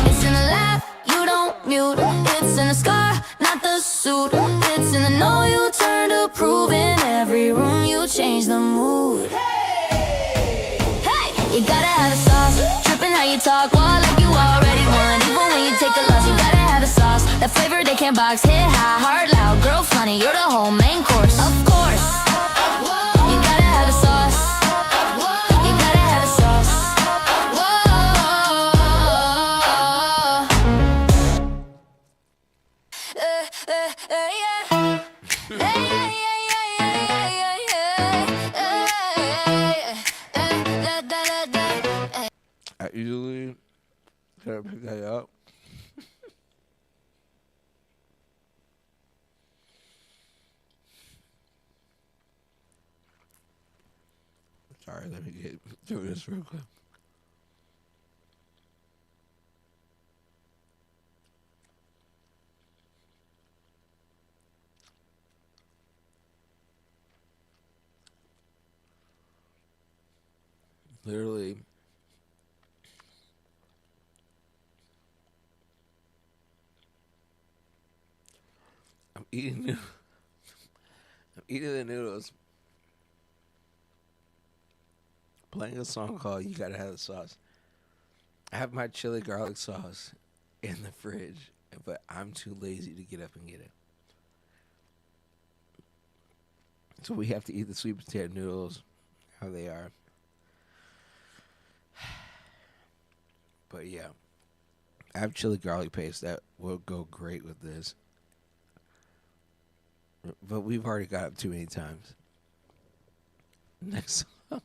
It's in the laugh, you don't mute. It's in the scar, not the suit. It's in the know you turn to prove. In every room you change the mood. Hey, you gotta have the sauce, dripping how you talk, walk like you already won, even when you take a loss. You gotta have the sauce, that flavor they can't box, hit high, hard, loud, girl, funny, you're the whole main course. Of course, you gotta have the sauce. You gotta have the sauce. I usually try to pick that up. Sorry, let me get through this real quick. Literally, eating the noodles, playing a song called "You Gotta Have the Sauce." I have my chili garlic sauce in the fridge, but I'm too lazy to get up and get it. So we have to eat the sweet potato noodles how they are. But yeah, I have chili garlic paste that will go great with this. But we've already got up too many times. Next song.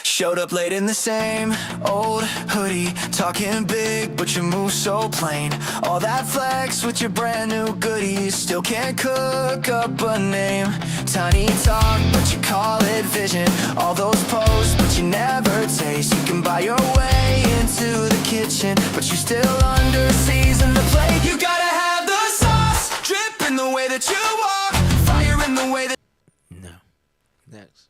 Showed up late in the same old hoodie, talking big, but you move so plain. All that flex with your brand new goodies, still can't cook up a name. Tiny talk, but you call it vision. All those posts, but you never taste. You can buy your way into the kitchen, but you still under season the plate. You gotta have the sauce, drip in the way that you walk, fire in the way that... No. Next.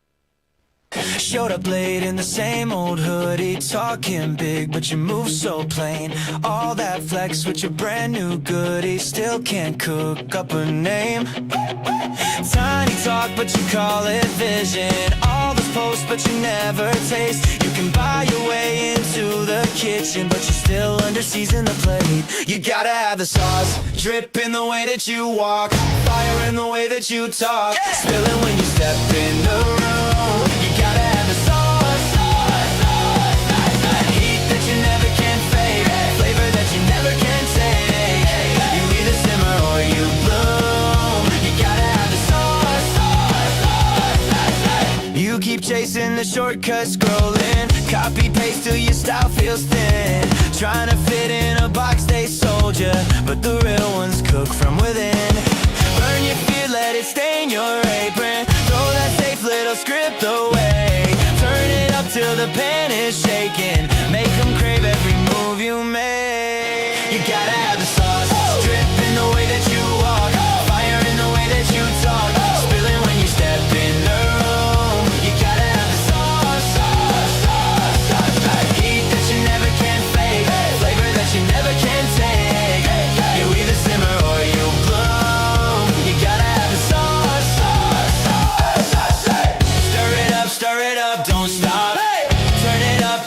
Showed up late in the same old hoodie, talking big, but you move so plain. All that flex with your brand new goodies, still can't cook up a name. Tiny talk, but you call it vision. All those posts, but you never taste. You can buy your way into the kitchen, but you still under season the plate. You gotta have the sauce, drip in the way that you walk, fire in the way that you talk, spilling when you step in the room. You gotta have the sauce, heat that you never can fake, flavor that you never can take. You either simmer or you bloom. You gotta have the sauce. You keep chasing the shortcuts, scrolling, copy paste till your style feels thin. Trying to fit in a box they sold you, but the real ones cook from within. Burn your fear, let it stain your apron. Throw that safe little script away. Turn it up till the pan is shaking. Make them crave every move you make. You gotta have the sauce, drip in the way that you walk, fire in the way that you talk, spilling when you step in the room. You gotta have the sauce, heat that you never can fake, flavor that you never can take. You either simmer or you bloom. You gotta have the sauce, stir it up, don't stop.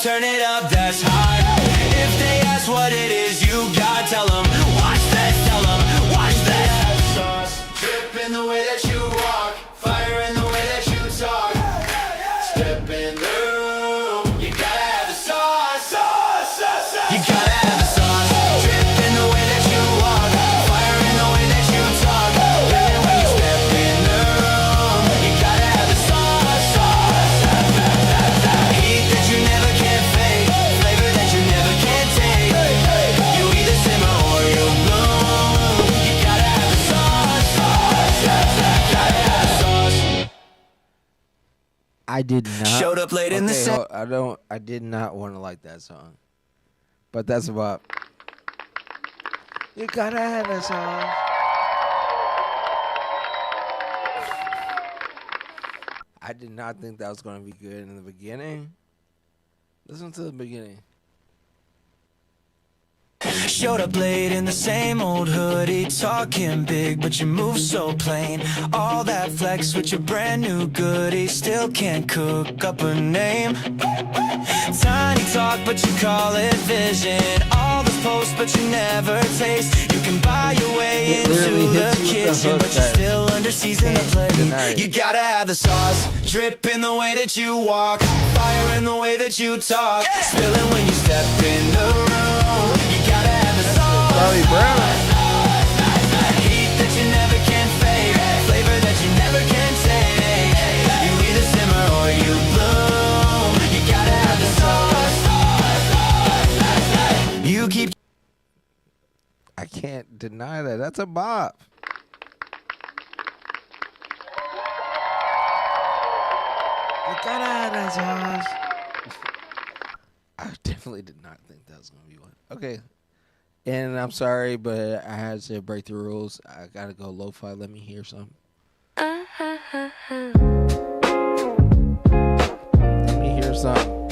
Turn it up, that's hot. If they ask what it is you got, tell them, watch this, tell them, watch this. Sauce, drip in the way that you walk, fire in the way that you talk, step in the room. You gotta have the sauce, you gotta have the sauce, drip in the way that you walk, fire in the way that you talk, really when you step in the room. You gotta have the sauce, heat that you never can fake, flavor that you never can take. You either simmer or you bloom. You gotta have the sauce, gotta have the sauce. I did not. Showed up late in the Okay, I did not want to like that song, but that's about. You gotta have a song. I did not think that was going to be good in the beginning. Listen to the beginning. Showed up late in the same old hoodie, talking big, but you move so plain. All that flex with your brand new goodies, still can't cook up a name. Tiny talk, but you call it vision. All those posts, but you never taste. You can buy your way into the kitchen, but you still under season the plate. You gotta have the sauce, drip in the way that you walk, fire in the way that you talk, spilling when you step in the room. You gotta have the sauce, Bobby Brown. heat that you never can fake, flavor that you never can take. You either simmer or you bloom. You gotta have the sauce. You keep. I can't deny that. That's a bop. You gotta have that sauce. I definitely did not think that was gonna be one. Okay. And I'm sorry, but I had to break the rules. I gotta go lo-fi. Let me hear something. Let me hear something.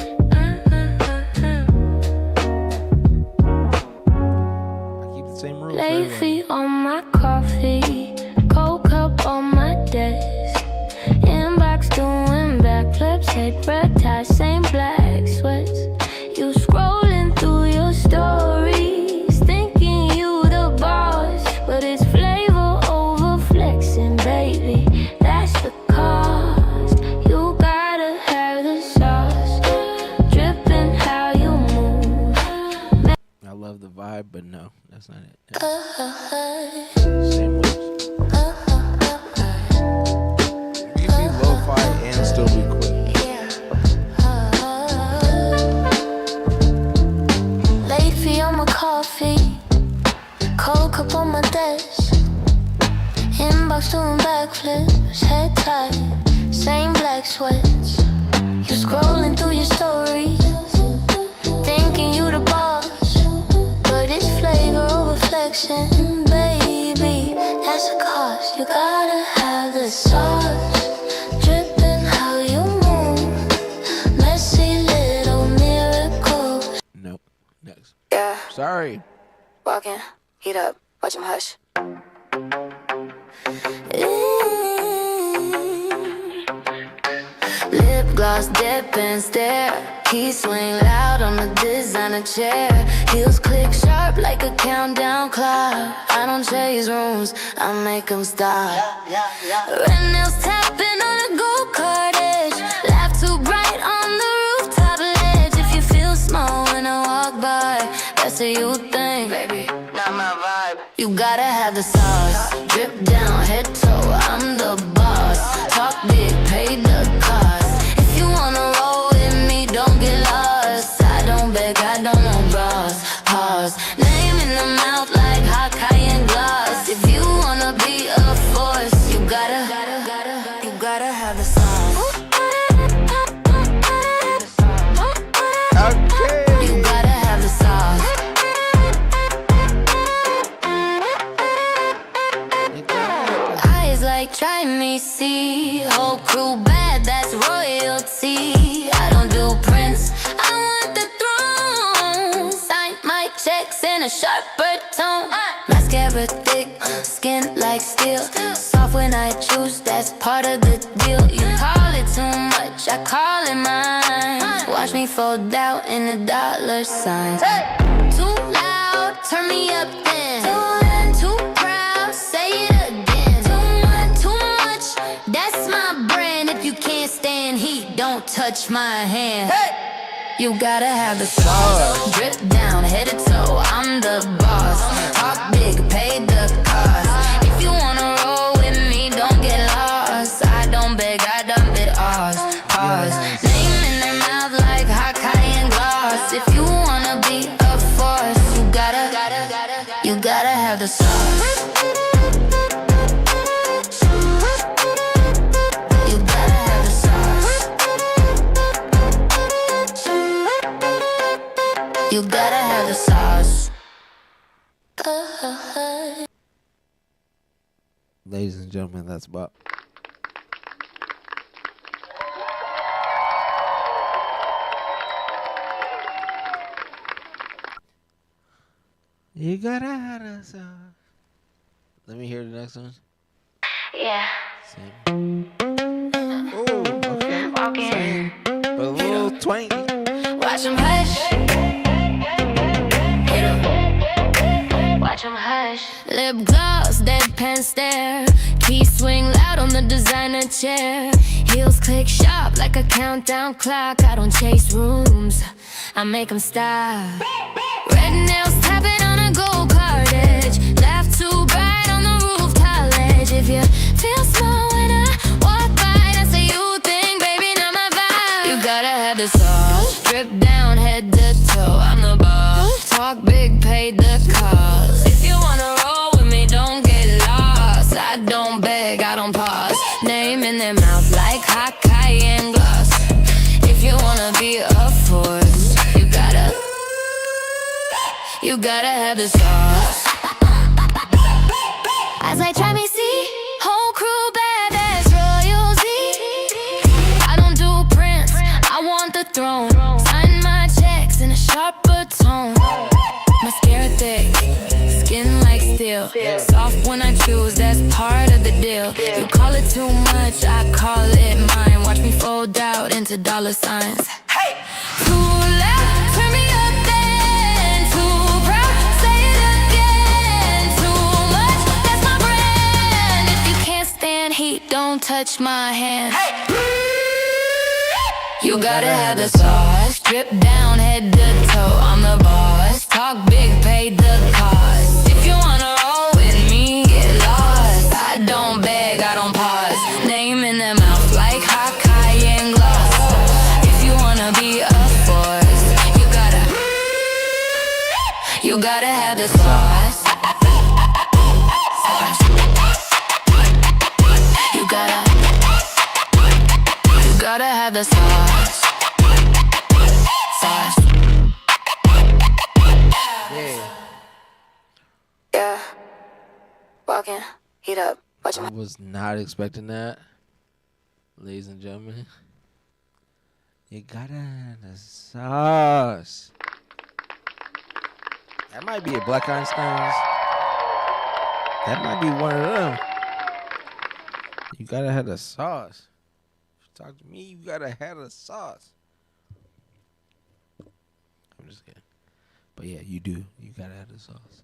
vibe, but no, that's not it. Same words. You can be lo-fi and still be quick. Late fee on my coffee, cold cup on my desk, inbox doing backflips, head tight, same black sweats. You scrolling through your stories, thinking you the boss, but it's flavor over flexion, baby. That's the cost. You gotta have the sauce, dripping how you move, messy little miracles. Nope. Next. Yeah. Sorry. Walking, heat up, watch him hush. Lip gloss, dip and stare. Key swing loud on the designer chair. Heels click sharp like a countdown clock. I don't chase rooms, I make them stop. Red nails tapping on a go-kart edge. Laugh too bright on the rooftop ledge. If you feel small when I walk by, that's a you thing, baby, not my vibe. You gotta have the sauce, drip down, head toe, I'm the boss. Talk big, pay the cost. If you wanna roll with me, don't get lost. I don't beg, I don't know bras. Pause, name in the mouth like hot cayenne gloss. If you wanna be a force, you gotta have the sauce. You gotta have the sauce. Eyes like try me, see. Whole crew bad, that's royalty. I don't do prints, I want the throne. Sign my checks in a sharper tone. Mascara thick, skin like steel. Soft when I choose, that's part of the deal. You call it too much, I call it mine. Watch me fold out in the dollar signs. Too loud, turn me up then. Too proud, say it again. Too much, that's my brand. If you can't stand heat, don't touch my hand. You gotta have the sauce, drip down, head to toe, I'm the boss. Talk big, pay the cost. If you wanna roll with me, don't get lost. I don't beg, I dump it off. Pause, name in their mouth like hot cayenne gloss. If you wanna be a force, you gotta have the sauce. You gotta have the sauce. You gotta have the sauce. Ladies and gentlemen, that's Bob. You gotta have the sauce. Let me hear the next one. Yeah. Same. Oh, okay. Same. But a little twangy. Watch him hush. Hit him. Watch him hush. Lip gloss, deadpan stare. Key swing loud on the designer chair. Heels click sharp like a countdown clock. I don't chase rooms, I make them stop. Red nails tapping on a go-kart edge. Laugh too bright on the rooftop ledge. If you feel small when I walk by, that's a you thing, baby, not my vibe. You gotta have the sauce, drip down, head to toe, I'm the boss. Talk big, pay the cost. If you wanna roll with me, don't get lost. I don't beg, I don't pause. Name in their mouth like hot cayenne gloss. If you wanna be a force, you gotta have the sauce. As I try me see, whole crew bad, that's royalty. I don't do prints, I want the throne. Sign my checks in a sharper tone. Mascara thick, skin like steel. Soft when I choose, that's part of the deal. You call it too much, I call it mine. Watch me fold out into dollar signs. Hey! Too loud, turn me up then. Too proud, say it again. Too much, that's my brand. If you can't stand heat, don't touch my hand. Hey! You gotta have the sauce, drip down, head to toe, I'm the boss. Talk big, pay the You gotta have the sauce. You gotta have the sauce. Sauce. Yeah. Walking. Heat up. Watch I was not expecting that, ladies and gentlemen. You gotta have the sauce. That might be a Black Einstein's. That might be one of them. You gotta have the sauce. If you talk to me, you gotta have the sauce. I'm just kidding. But yeah, you do. You gotta have the sauce.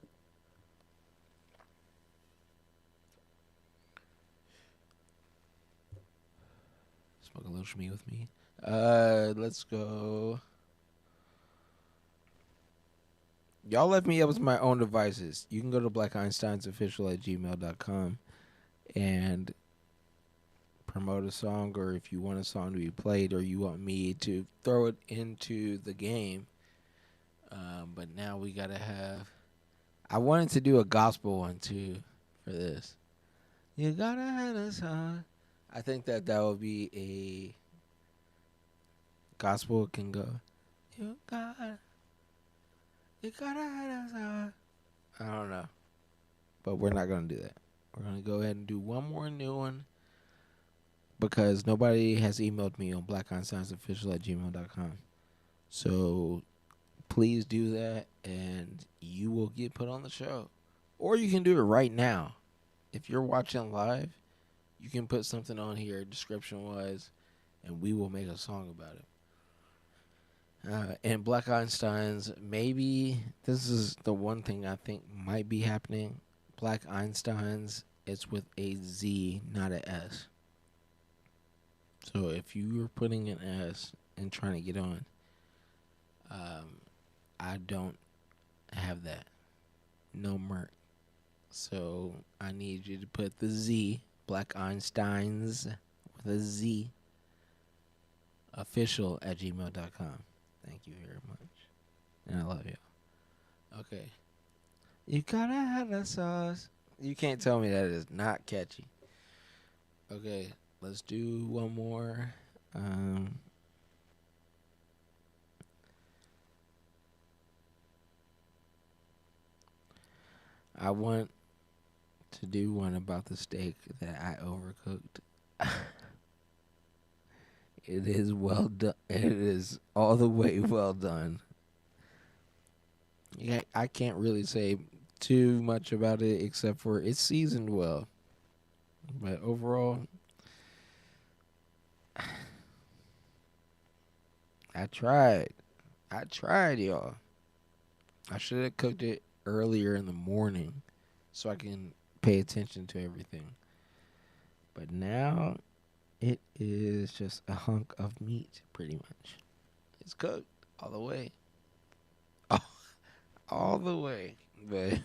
Smoke a little shmee with me. Let's go. Y'all left me up with my own devices. You can go to blackeinsteinsofficial@gmail.com and promote a song, or if you want a song to be played, or you want me to throw it into the game. But now we gotta have. I wanted to do a gospel one too for this. You gotta have a song. I think that would be a gospel. Can go. You gotta have a song. I don't know, but we're not gonna do that. We're gonna go ahead and do one more new one because nobody has emailed me on blackeinsteinsofficial@gmail.com. So please do that, and you will get put on the show. Or you can do it right now. If you're watching live, you can put something on here, description-wise, and we will make a song about it. And Black Einsteins, maybe this is the one thing I think might be happening. Black Einsteins, it's with a Z, not an S. So if you were putting an S and trying to get on, I don't have that. No merc. So I need you to put the Z, Black Einsteins with a Z, official@gmail.com. Thank you very much. And I love you. Okay. You gotta have the sauce. You can't tell me that is not catchy. Okay, let's do one more. I want to do one about the steak that I overcooked. It is well done. It is all the way well done. Yeah, I can't really say too much about it except for it's seasoned well. But overall, I tried. Y'all. I should have cooked it earlier in the morning so I can pay attention to everything. But now it is just a hunk of meat, pretty much. It's cooked all the way. Oh, all the way. But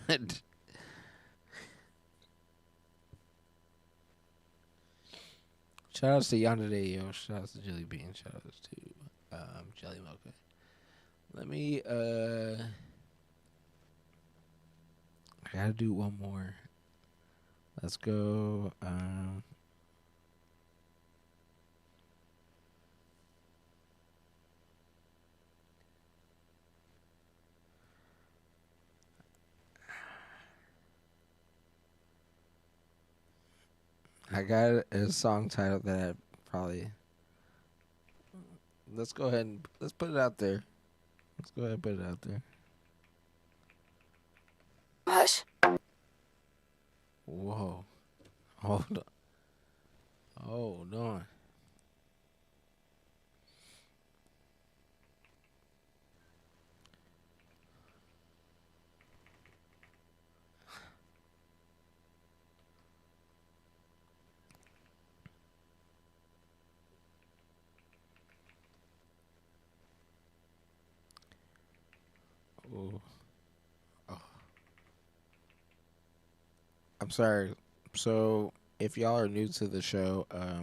shout outs to Yandere, yo. Shout outs to Jelly Bean. Shout outs to Jelly Mocha. Let me I gotta do one more. Let's go. I got a song title that I probably. Let's go ahead and let's put it out there. Let's go ahead and put it out there. Hush. Whoa. Hold on. Hold on. Ooh. Oh. I'm sorry. So, if y'all are new to the show, I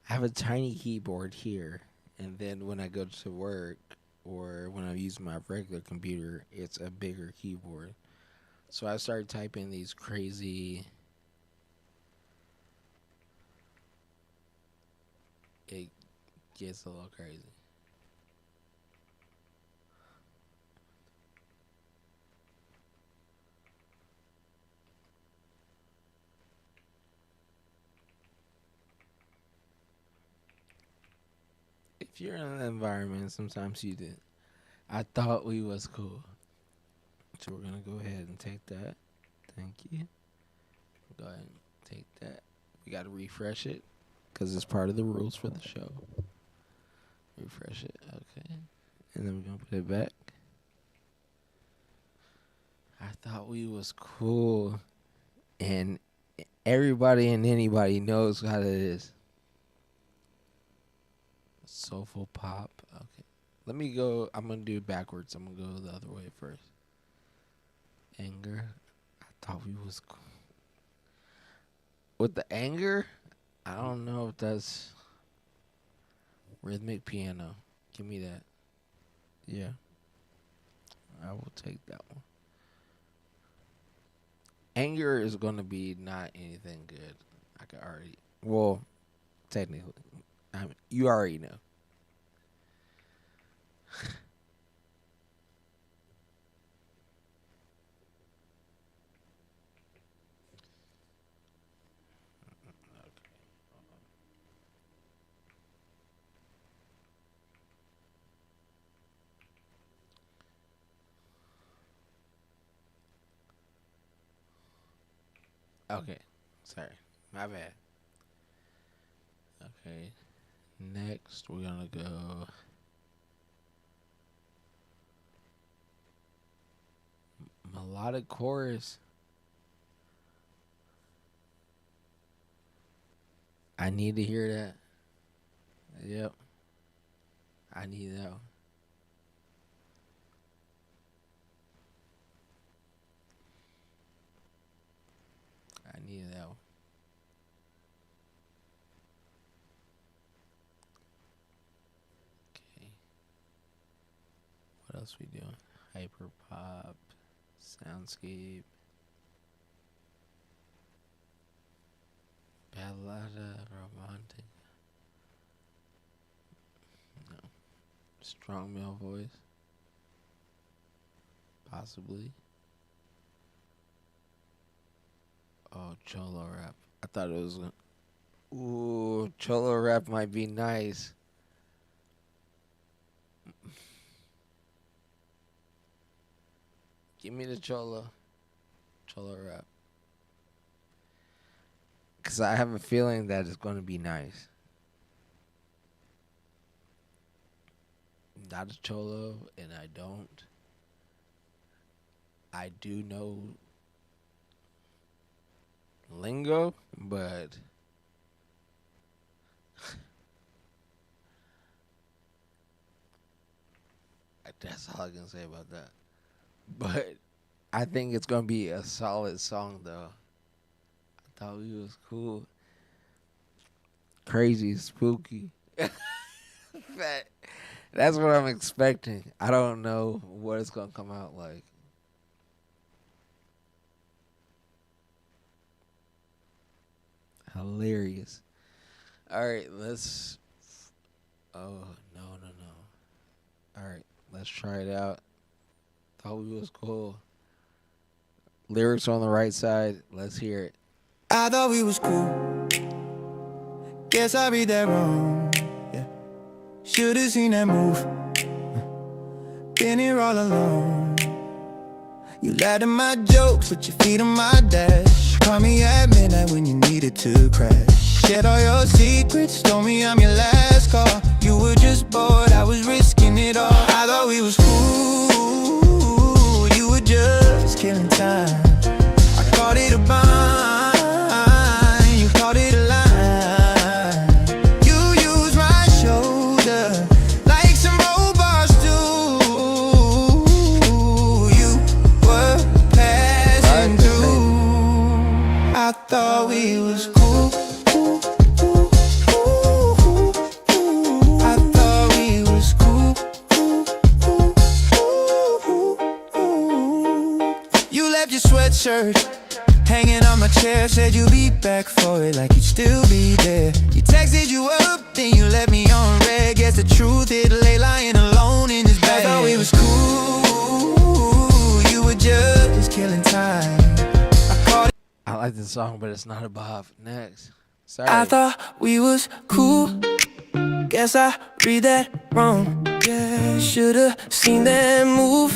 have a tiny keyboard here, and then when I go to work or when I use my regular computer, it's a bigger keyboard. So I started typing these crazy. It gets a little crazy. If you're in an environment, sometimes you did. I thought we was cool. So we're gonna go ahead and take that. Thank you. Go ahead and take that. We gotta refresh it because it's part of the rules for the show. Refresh it. Okay. And then we're gonna put it back. I thought we was cool. And everybody and anybody knows how it is. Soulful pop. Okay. Let me go. I'm going to do it backwards. I'm going to go the other way first. Anger. I thought we was cool. With the anger, I don't know if that's rhythmic piano. Give me that. Yeah. I will take that one. Anger is going to be not anything good. I can already. Well, technically. You already know. Okay. Sorry. My bad. Okay. Next, we're going to go melodic chorus. I need to hear that. Yep. I need that one. I need that one. Okay. What else we doing? Hyper pop, soundscape, ballada, romantic. No. Strong male voice. Possibly. Oh, cholo rap. I thought it was. Ooh, cholo rap might be nice. Give me the cholo rap. Because I have a feeling that it's going to be nice. Not a cholo, and I don't. I do know lingo, but that's all I can say about that. But I think it's gonna be a solid song, though. I thought it was cool, crazy, spooky. That's what I'm expecting. I don't know what it's gonna come out like. Hilarious. All right, let's. Oh no. All right, let's try it out. Thought we was cool. Lyrics on the right side. Let's hear it. I thought we was cool. Guess I read that wrong. Yeah. Should've seen that move. Been here all alone. You lied to my jokes, put your feet on my dash. Call me at midnight when you needed to crash. Shared all your secrets, told me I'm your last call. You were just bored, I was risking it all. I thought we was cool, you were just killing time. I called it a bind, you called it a line. You used my shoulder like some robots do. You were passing through. I thought we was cool. I thought we was cool. left your sweatshirt hanging on my chair. Said you'd be back for it, like you'd still be there. You texted you up, then you left me on red. Guess the truth, it lay lying alone in this bed. I thought we was cool, you were just killing time. I like this song, but it's not a bop. Next. Sorry. I thought we was cool. Guess I read that wrong. Yeah, should've seen that move.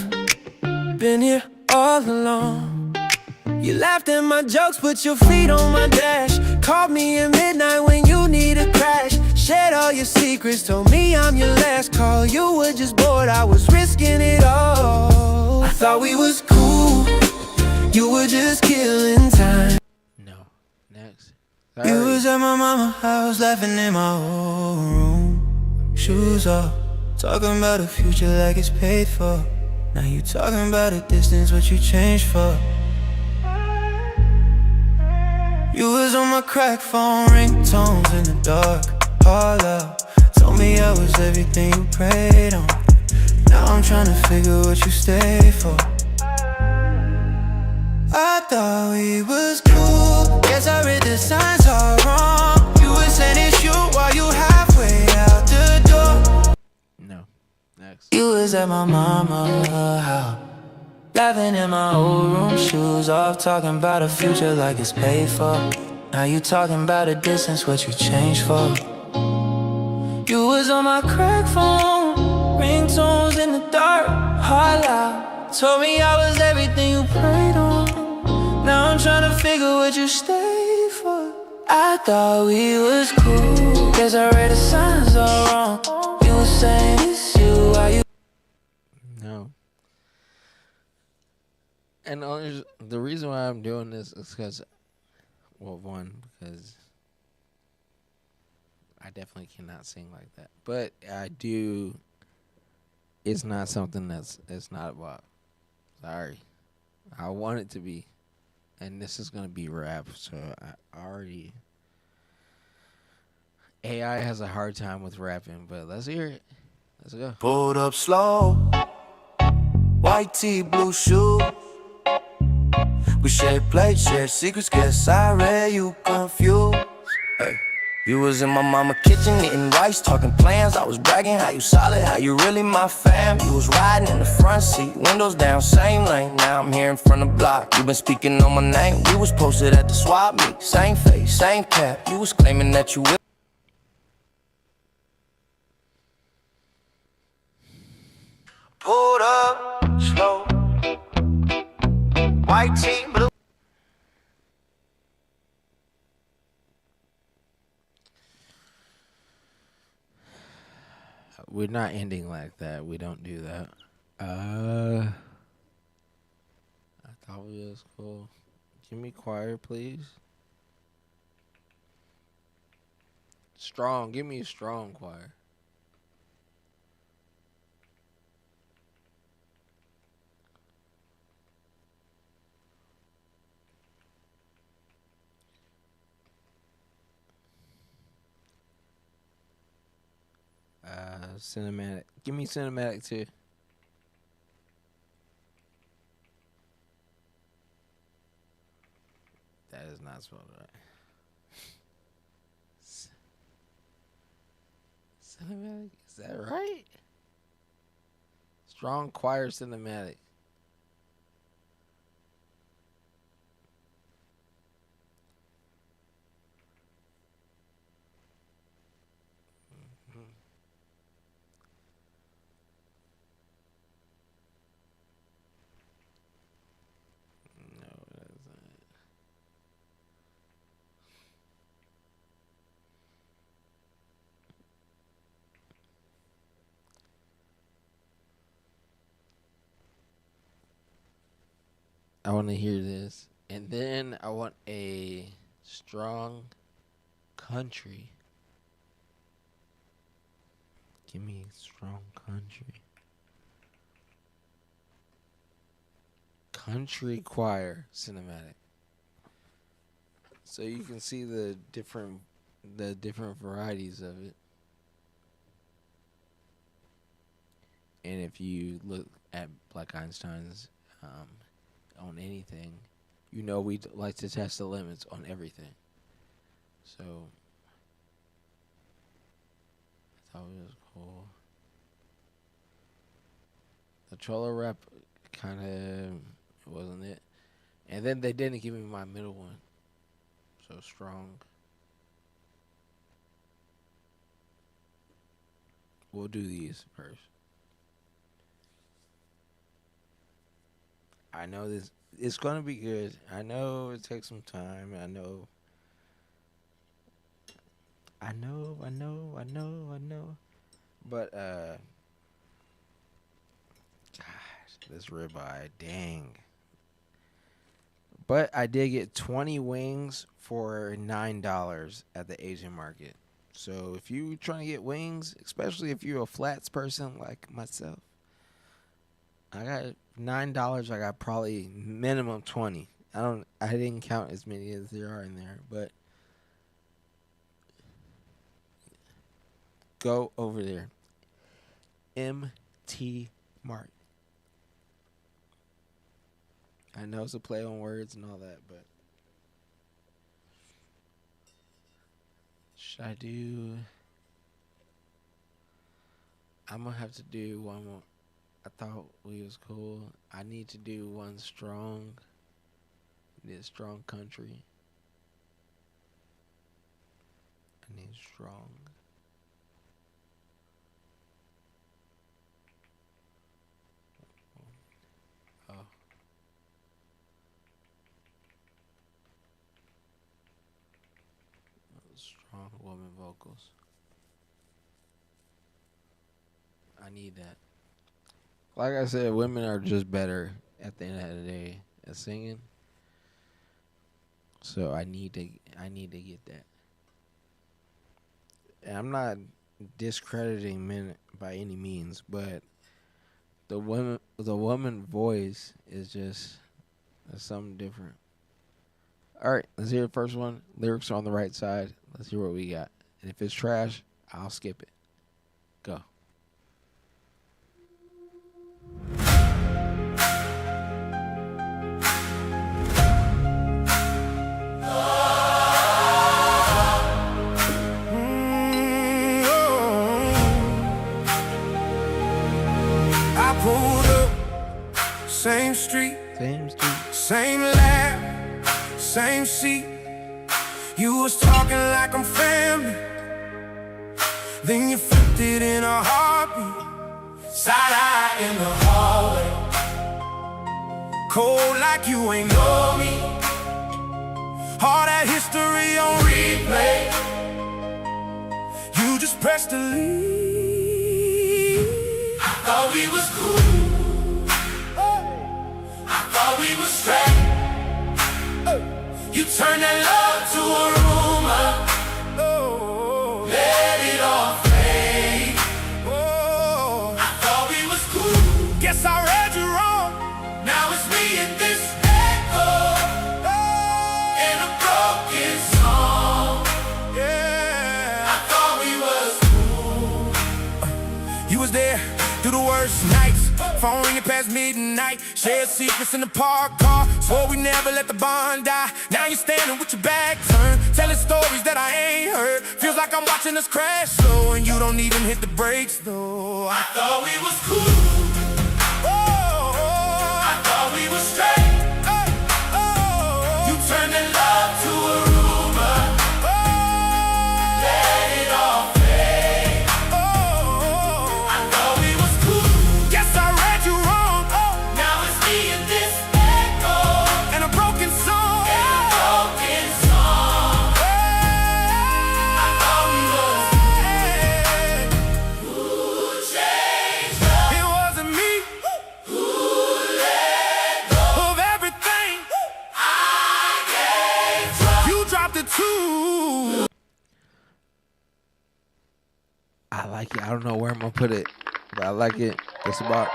Been here all along. You laughed at my jokes, put your feet on my dash. Called me at midnight when you need a crash. Shared all your secrets, told me I'm your last call. You were just bored, I was risking it all. I thought we was cool, you were just killing time. No. Next. You was at my mama's house, laughing in my old room. Shoes off, talking about a future like it's paid for. Now you talking about a distance, what you changed for. You was on my crack phone, ringtones in the dark, all out. Told me I was everything you prayed on. Now I'm trying to figure what you stay for. I thought we was cool, guess I read the signs all wrong. You were saying it's you while you halfway out the door. No. Next. You was at my mama's house, laughing in my old room, shoes off, talking about a future like it's paid for. Now you talking about a distance, what you changed for. You was on my crack phone, ringtones in the dark, all out. Told me I was everything you prayed on. Now I'm trying to figure what you stay for. I thought we was cool, guess I read the signs all wrong. You was saying it's you, why you? No. And the reason why I'm doing this is because, well, one, because I definitely cannot sing like that. But I do, it's not something it's not about. Sorry. I want it to be. And this is going to be rap, so I already... AI has a hard time with rapping, but let's hear it. Let's go. Pulled up slow, white tee, blue shoe. We shared plates, shared secrets, guess I read you confused. Hey. You was in my mama kitchen eating rice, talking plans. I was bragging how you solid, how you really my fam. You was riding in the front seat, windows down, same lane. Now I'm here in front of the block, you been speaking on my name. We was posted at the swap meet, same face, same cap. You was claiming that you will. Pulled up slow, white tee, blue. We're not ending like that. We don't do that. I thought it was cool. Give me choir, please. Strong. Give me a strong choir. Cinematic. Give me cinematic too. That is not spelled right. Cinematic. Is that right? Strong choir cinematic. I want to hear this. And then I want a strong country. Give me a strong country. Country choir cinematic. So you can see the different varieties of it. And if you look at Black Einstein's on anything. You know, we like to test the limits on everything. So I thought it was cool. The Trollo rep kind of wasn't it. And then they didn't give me my middle one. So strong. We'll do these first. I know this. It's gonna be good. I know it takes some time. I know. But gosh, this ribeye, dang. But I did get 20 wings for $9 at the Asian market. So if you're trying to get wings, especially if you're a flats person like myself, I got $9. I got probably minimum 20. I didn't count as many as there are in there, but go over there. MT Mart. I know it's a play on words and all that, but should I do? I'm gonna have to do one more. I thought we was cool. I need to do one strong. Need a strong country. I need strong. Oh. Strong woman vocals. I need that. Like I said, women are just better at the end of the day at singing. So I need to get that. And I'm not discrediting men by any means, but the woman voice is just something different. All right, let's hear the first one. Lyrics are on the right side. Let's hear what we got. And if it's trash, I'll skip it. Go. I pulled up, same street, same lab, same seat. You was talking like I'm family, then you flipped it in a heartbeat. Side eye in the hallway, cold like you ain't know me. All that history on replay, you just pressed delete. I thought we was cool, I thought we was straight. You turned that love to a rumor, let it all fade. I thought we was cool, guess I read you wrong. Now it's me and this echo in a broken song. Yeah, I thought we was cool. You was there through the worst nights, phone ringing past midnight, shared secrets in the park car, swore we never let the bond die. Now you're standing with your back turned, telling stories that I ain't heard. Feels like I'm watching us crash slow, and you don't even hit the brakes though. I thought we was cool, I thought we was straight. You turned that love to a rumor, let it all fade. I thought we was cool, guess I read you wrong. Now it's me and this echo and a broken song. I thought we was who changed up? It wasn't me who let go of everything I gave trust. You dropped it too. I like it. I don't know where I'm gonna put it, but I like it. It's about.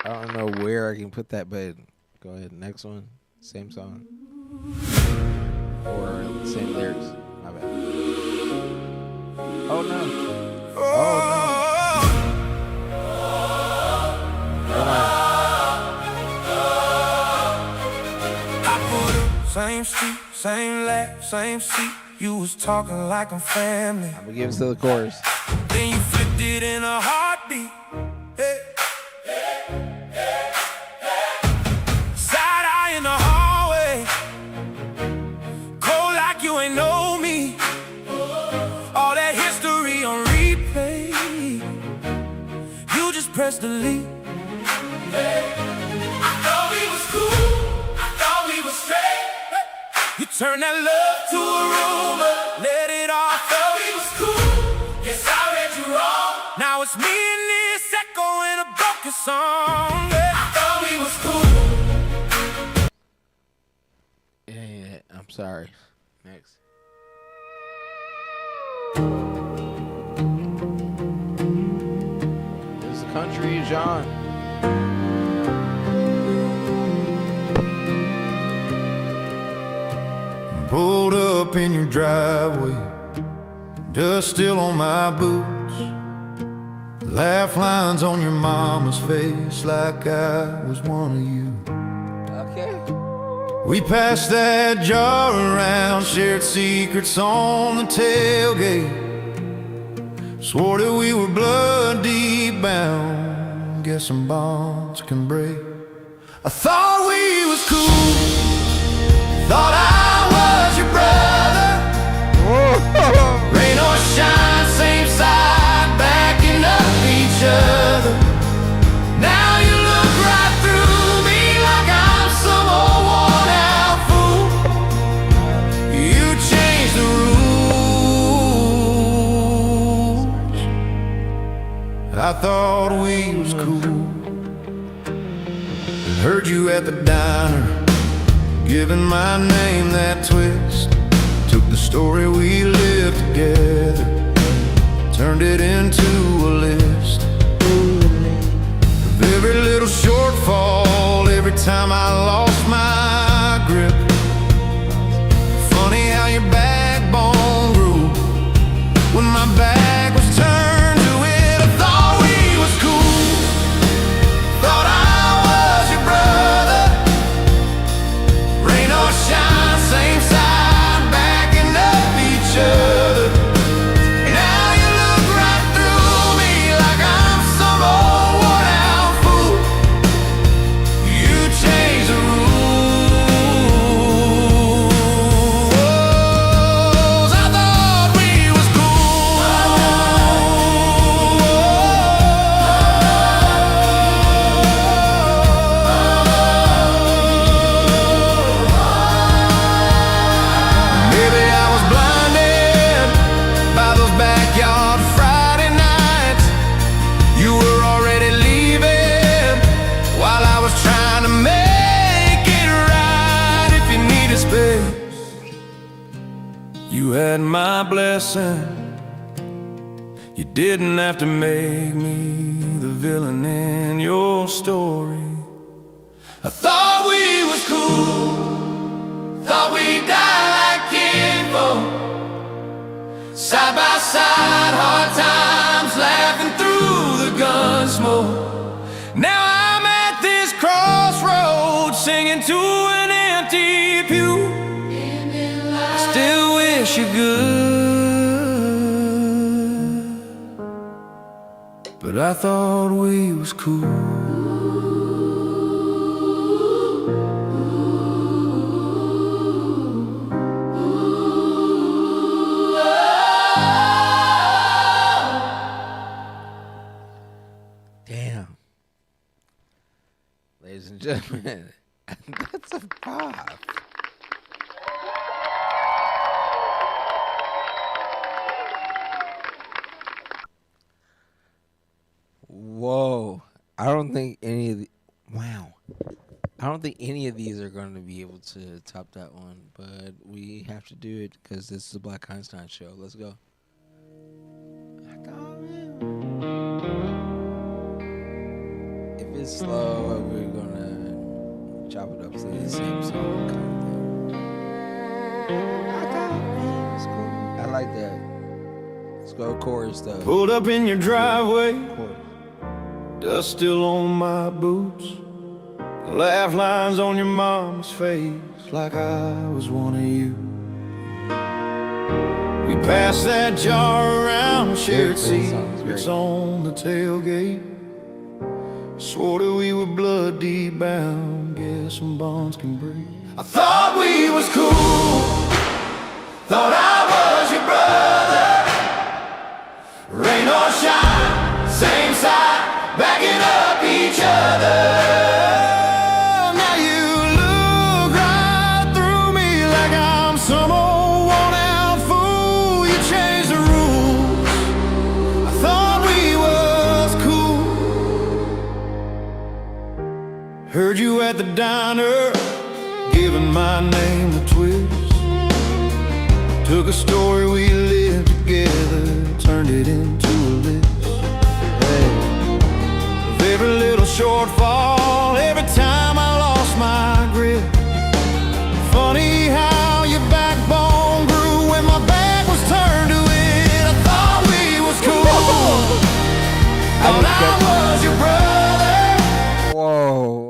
I don't know where I can put that, but go ahead. Next one, same song or same lyrics. My bad. Oh no! Oh no! same street, same laugh, same seat. You was talking like I'm family. I'm gonna give it to the chorus. Then you flipped it in a heartbeat. Hey. Side eye in the hallway, cold like you ain't know me. All that history on replay. You just press delete. I thought we was cool, I thought we was straight. You turned that love to a rumor, let it off. Thought we was cool, yes I read you wrong. Now it's me and this echo in a broken song. I thought we was cool. Yeah, I'm sorry. Next. This is the country, John. Pulled up in your driveway, dust still on my boots, laugh lines on your mama's face like I was one of you. Okay. We passed that jar around, shared secrets on the tailgate, swore that we were blood deep bound, guess some bonds can break. I thought we was cool, thought I was your brother. Rain or shine, same side, backing up each other. Now you look right through me like I'm some old worn out fool. You changed the rules. I thought we was cool. Heard you at the diner, giving my name that twist. Took the story we lived together, turned it into a list of every little shortfall, every time I lost my grip. Funny how your backbone grew when my back was turned to it. I thought we was cool, thought I was your brother. Rain or shine, same side, backing up each other. Now you look right through me like I'm some old worn out fool. You changed the rules. I thought we was cool. Maybe I was blinded by those backyard Friday nights. You were already leaving while I was trying to make it right. If you needed space, you had my blessing. You didn't have to make me the villain in your story. I thought we was cool, thought we'd die like kinfolk, side by side, hard times, laughing through the gun smoke. Now I'm at this crossroads, singing to an empty pew. I still wish you good, but I thought we was cool. Damn. Ladies and gentlemen, that's a pop. Whoa. I don't think any of the I don't think any of these are going to be able to top that one, but we have to do it because this is a Black Einstein show. Let's go. If it's slow, we're gonna chop it up to the same song kind of thing. I like that. Let's go chorus though. Pulled up in your driveway, dust still on my boots, Laugh lines on your mama's face like I was one of you. We passed that jar around, shared secrets on the tailgate. Swore that we were blood deep bound, guess some bonds can break. I thought we was cool, thought I was your brother. Rain or shine, same side, backing up each other. Now you look right through me like I'm some old worn-out fool. You changed the rules, I thought we was cool. Heard you at the diner, giving my name a twist. Took a story we lived together, turned it into a list of every little shortfall, every time I lost my grip. Funny how your backbone grew when my back was turned to it. I thought we was cool, thought I was your brother. Whoa.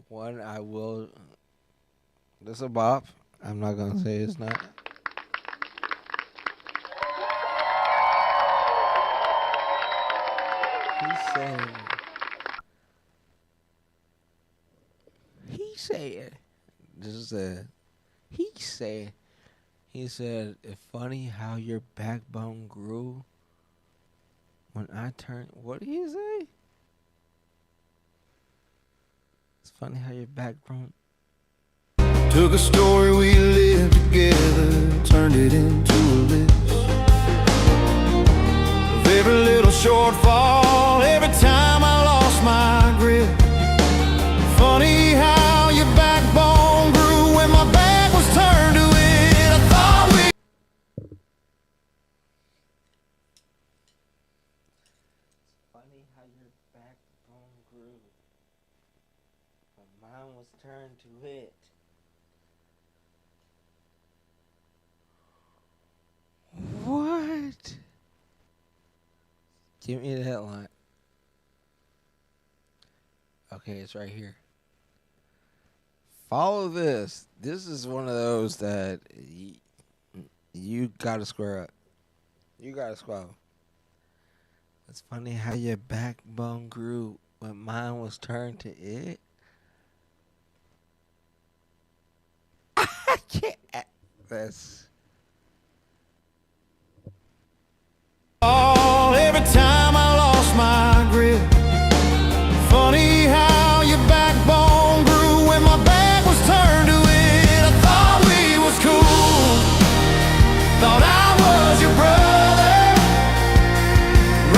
One I will. This is a bop. I'm not gonna say it's not. He said, it's funny how your backbone grew when I turned. What did he say? It's funny how your backbone. Took a story we lived together, turned it into a list of every little shortfall, every time I lost my grip. Funny how your backbone grew when my back was turned to it. I thought we. Funny how your backbone grew when mine was turned to it. What? Give me the headline. Okay, it's right here. Follow this. This is one of those that you gotta square up. You gotta squabble. It's funny how your backbone grew when mine was turned to it. I can't. That's. Every time I lost my grip. Funny how your backbone grew when my back was turned to it. I thought we was cool, thought I was your brother.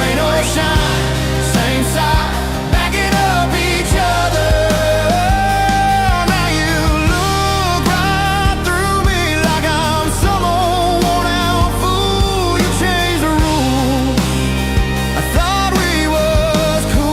Rain or shine, same side, backing up each other. Now you look right through me like I'm some old worn-out fool. You changed the rules, I thought we was cool.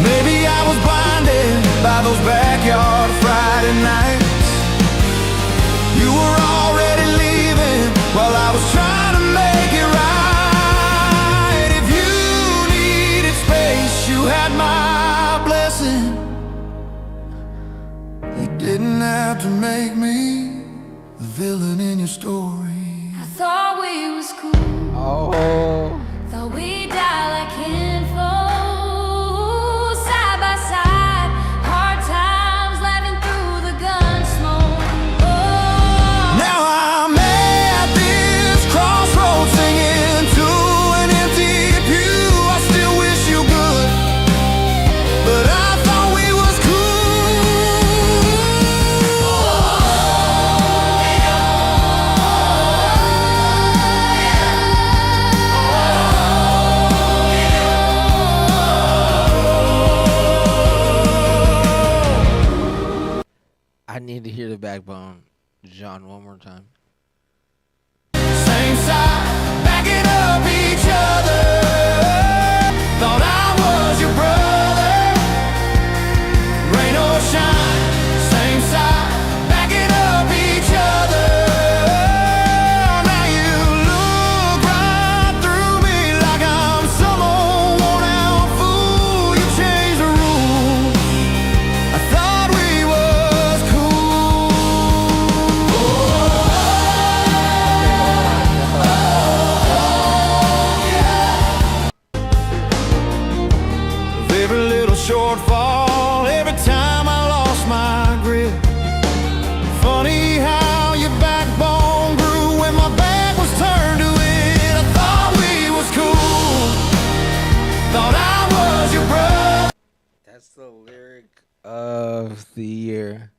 Maybe I was blinded by those backyard Friday nights. You were already leaving while I was trying to make it right. If you needed space, you had my blessing. You didn't have to make me the villain in your story. I thought we was cool. Oh. Thought we died like kinfolk, side by side. Hard times laughing through the gun smoke. Oh. Now I'm at this crossroads singing to an empty pew. I still wish you good, but I thought we was I need to hear the backbone, John, one more time. same side, backing up each other. Thought I was your brother. the lyric of the year.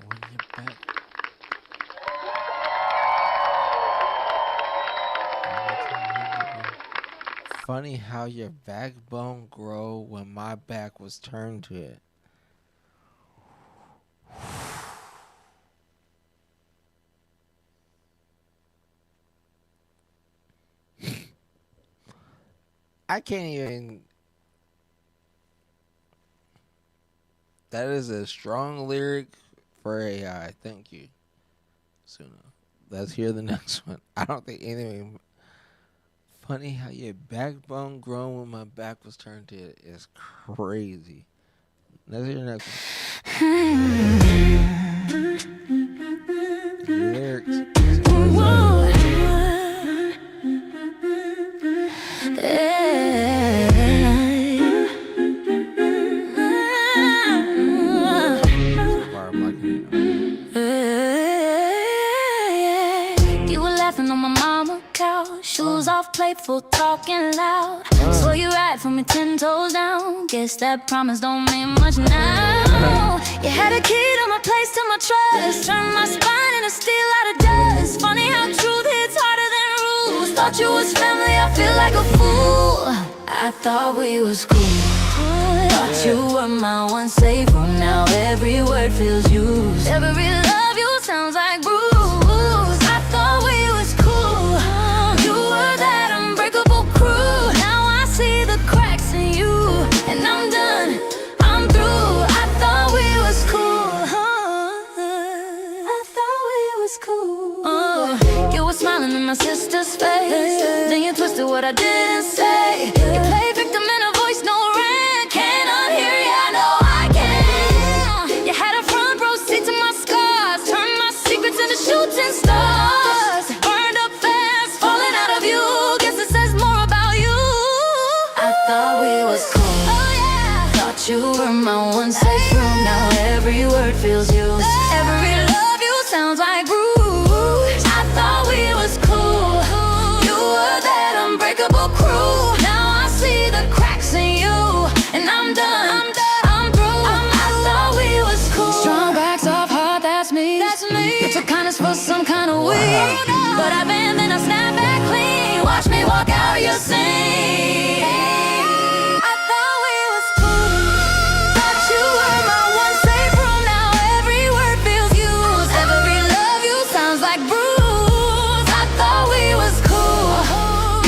When you're back. Funny how your backbone grow when my back was turned to it. I can't even. That is a strong lyric for AI. Thank you, Suna. Let's hear the next one. I don't think anything. Funny how your backbone grown when my back was turned to it is crazy. Let's hear the next one. Lyrics. You were laughing on my mama couch, shoes off, playful, talking loud. So you ride for me 10 toes down. Guess that promise don't mean much now. You had a key to my place, to my trust. Turned my spine into steel out of dust. Funny how truth hits harder than rules. Thought you was family, I feel like a fool. I thought we was cool. Thought you were my one safe room. Now every word feels used. Every love you sounds like bruise. I thought we was cool. You were that unbreakable crew. Now I see the cracks in you, and I'm done, I'm through. I thought we was cool. I thought we was cool. You were smiling in my sister's face, then you twisted what I didn't say. You played victim in a voice no rent. Can't unhear ya, I know I can. You had a front row seat to my scars, turned my secrets into shooting stars. Burned up fast, falling out of you. Guess it says more about you. I thought we was cool. Thought you were my one safe room. Now every word feels used. Every love you sounds like bruise. I thought we was cool. You were that unbreakable crew. Now I see the cracks in you, and I'm done, I'm through. I thought we was cool. Strong back, soft heart, that's me. You took kindness for some kind of weak, but I bend then I snap back clean. Watch me walk out your scene. I thought we was cool. Thought you were my one safe room. Now every word feels used. Every love you sounds like bruise. I thought we was cool.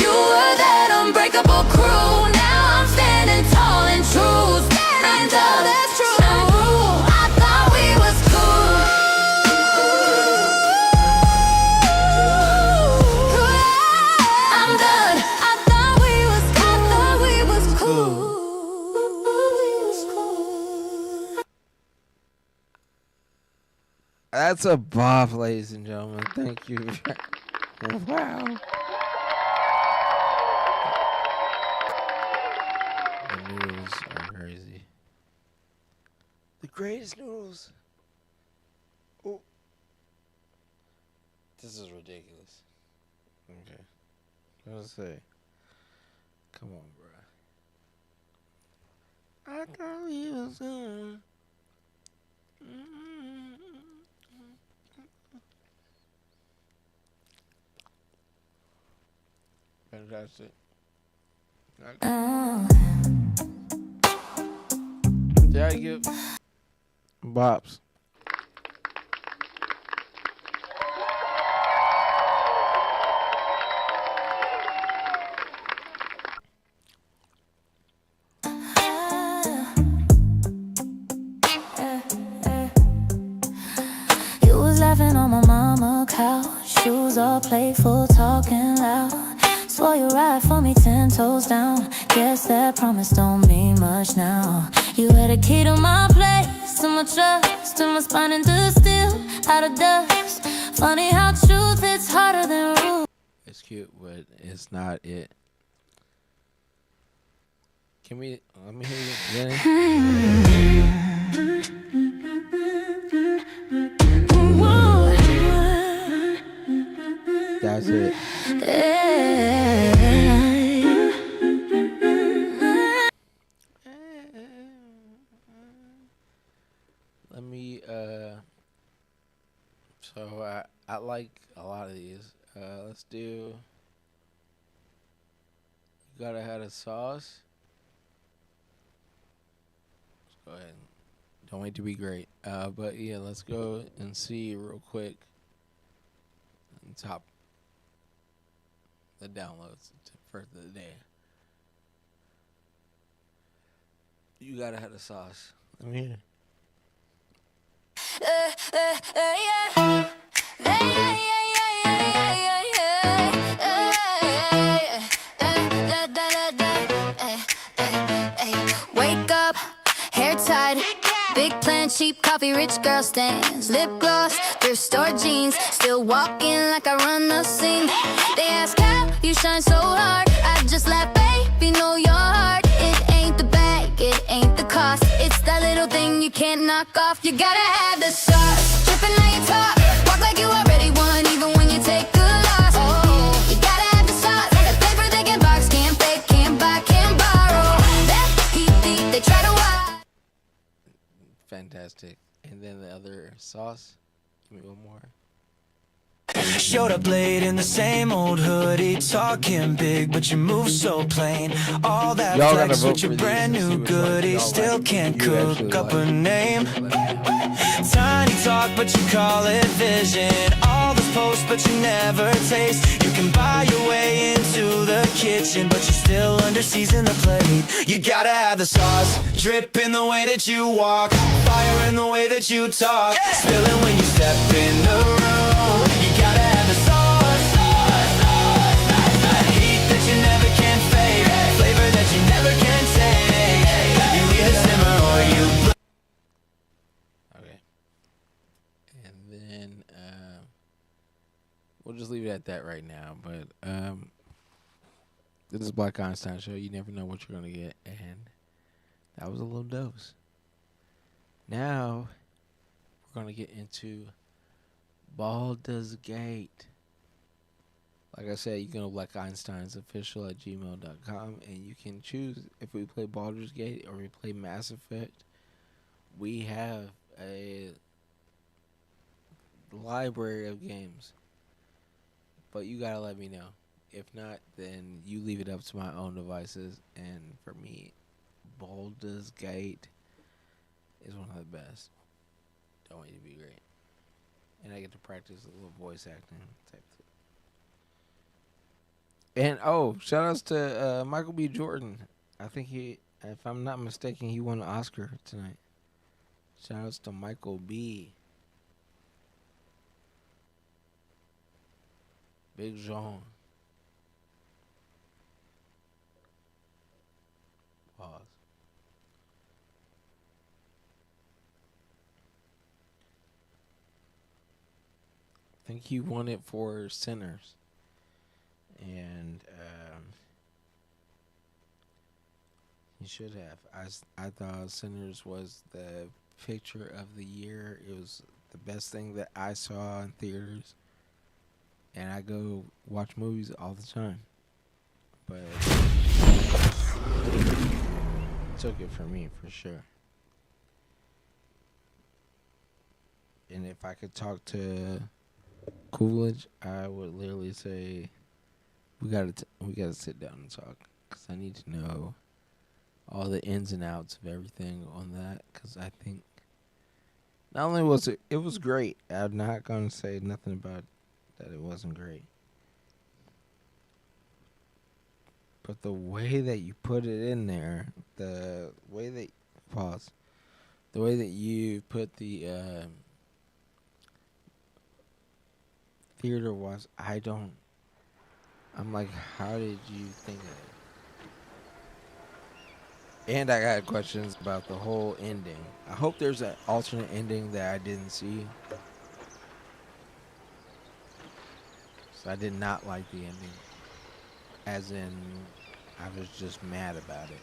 You were that unbreakable crew. Now I'm standing tall and true. Standing tall, that's true. I thought we was cool. I'm done. I thought we was cool. That's a bop, ladies and gentlemen. Thank you. Wow. The noodles are crazy. The greatest noodles. Oh. This is ridiculous. Okay. What was I say? Come on, bro. I thought we was on. Fantastic. Did I give bops? You was laughing on my mama couch, shoes all playful, talking loud. Swore you ride for me 10 toes down. Guess that promise don't mean much now. You had a key to my place, to my trust, to my spine into steel, out of dust. Funny how truth hits harder than rules. It's cute, but it's not it. Let me hear you again. That's it. do. You gotta have a sauce. Let's go ahead. Don't wait to be great. But yeah, let's go and see real quick. On top the downloads for the day. You gotta have a sauce. I'm here. Wake up, hair tied, big plan, cheap coffee, rich girl stands, lip gloss, thrift store jeans, still walking like I run the scene. They ask how you shine so hard, I just laugh, baby, know your heart. It ain't the bag, it ain't the cost, it's that little thing you can't knock off. You gotta have the sauce, dripping on your top, walk like you already won, even when you take a loss. Oh, you gotta have the sauce, the paper they can box, can't fake, can't buy, can't borrow. They try to watch. Fantastic. And then the other sauce. Give me one more. Showed up late in the same old hoodie, talking big, but you move so plain. All that flex with your brand new goodies, still can't cook up a name. Tiny talk, but you call it vision. All those posts, but you never taste. You can buy your way into the kitchen, but you still under-season the plate. You gotta have the sauce, drip in the way that you walk, fire in the way that you talk, spilling when you step in the room. You gotta have the sauce, heat that you never can fake, flavor that you never can take. You either simmer or you. Okay. And then we'll just leave it at that right now. But this is Black Einstein Show. You never know what you're gonna get, and that was a little dose. Now we're gonna get into Baldur's Gate. Like I said, you can go Black Einstein's official at gmail.com, and you can choose if we play Baldur's Gate or we play Mass Effect. We have a library of games, but you gotta let me know. If not, then you leave it up to my own devices. And for me, Baldur's Gate is one of the best. Don't wait to be great. And I get to practice a little voice acting type thing. And oh, shout outs to Michael B. Jordan. I think he, if I'm not mistaken, he won an Oscar tonight. Shout outs to Michael B. Big Jean. Pause. I think he won it for Sinners. And he should have. I thought Sinners was the picture of the year. It was the best thing that I saw in theaters. And I go watch movies all the time. But took it from me for sure. And if I could talk to Coolidge, I would literally say we gotta sit down and talk, because I need to know all the ins and outs of everything on that, because I think not only was it was great. I'm not gonna say nothing about that it wasn't great, but the way that you put it in there, the way that you put the theater was, I'm like, how did you think of it? And I got questions about the whole ending. I hope there's an alternate ending that I didn't see. So I did not like the ending. As in, I was just mad about it.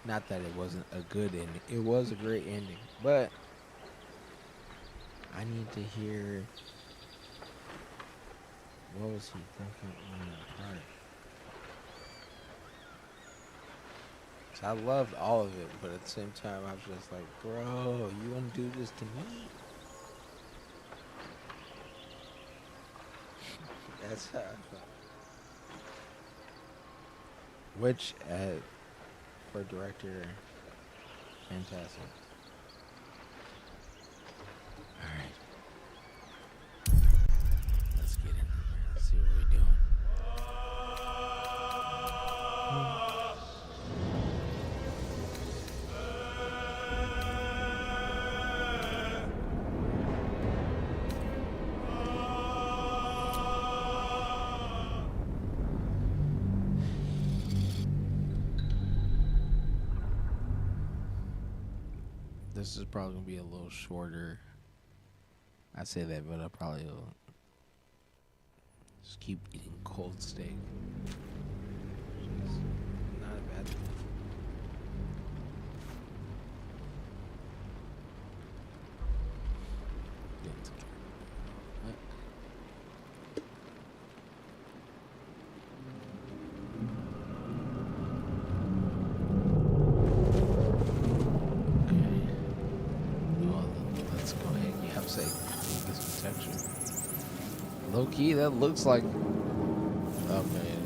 Not that it wasn't a good ending. It was a great ending. But I need to hear, what was he thinking on that part? So I loved all of it, but at the same time, I was just like, bro, you want to do this to me? That's which for director, fantastic. All right, let's get in there. Let's see what we're doing. This is probably gonna be a little shorter. I say that, but I probably will just keep eating cold steak. Which is not a bad thing. Low key, that looks like. Okay.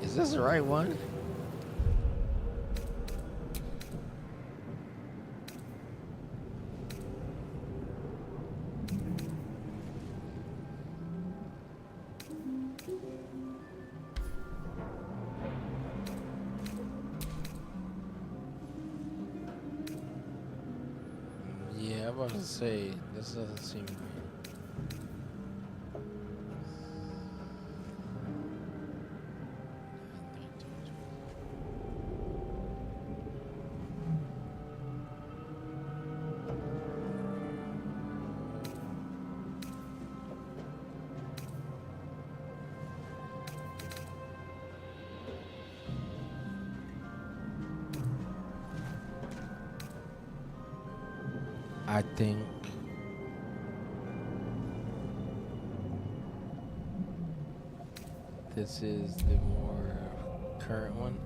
Is this the right one? Yeah, I'm about to say, this doesn't seem right. I think this is the more current one.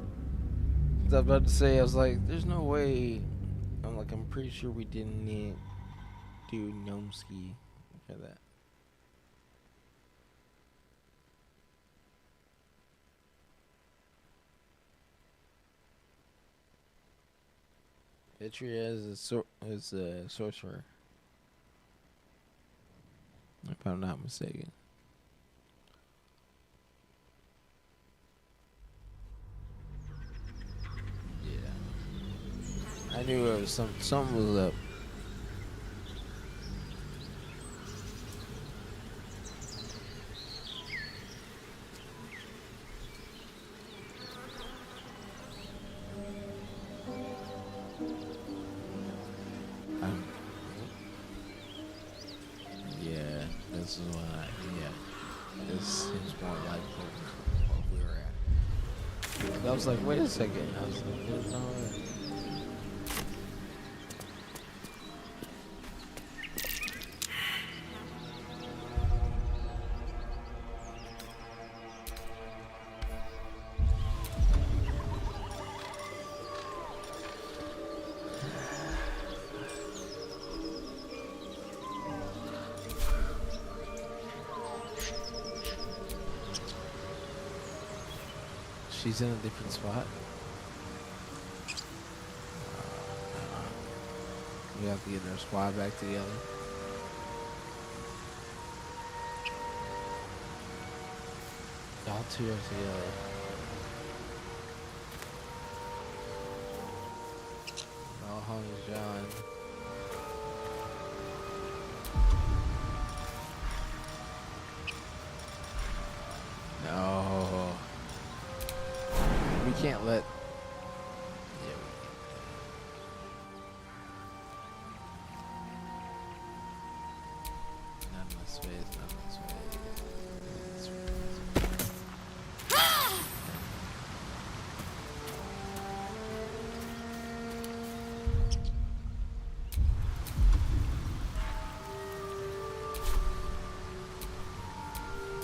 I was about to say, I was like, there's no way. I'm pretty sure we didn't need to do Gnomeski for that. Vitria is a sorcerer, if I'm not mistaken. Yeah, I knew it was something was up. Yeah, this is what this seems more like what we were at. I was like, wait a second. I was like, there's no way. She's in a different spot. We have to get our squad back together. Y'all two are together. All hung John. No. We can't let. Yeah, not in this phase, not in this phase.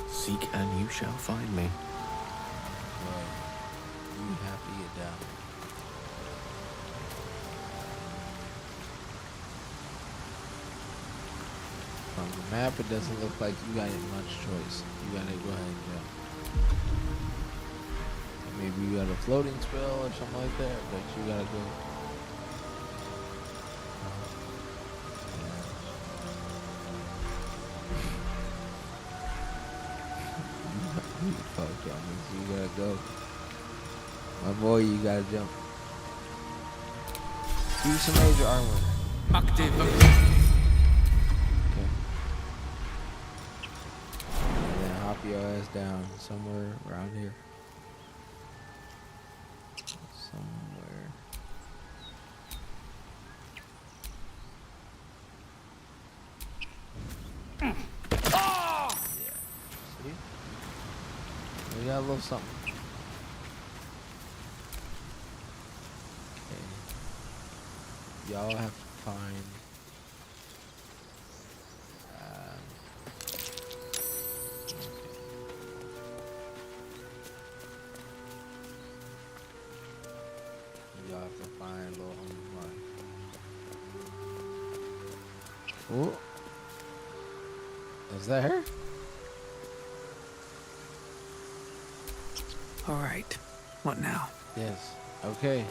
Seek and you shall find me. You have to get down. map, it doesn't look like you got much choice. You gotta go ahead and jump. Maybe you got a floating spell or something like that, but you gotta go. Fuck y'all, you gotta go. My boy, you gotta jump. Use some major armor. Active. Okay. And then hop your ass down somewhere around here. Somewhere. Yeah. See? We got a little something. Okay. Y'all have to find. Y'all have to find little homie. Oh, is that her? All right. What now? Yes. Okay.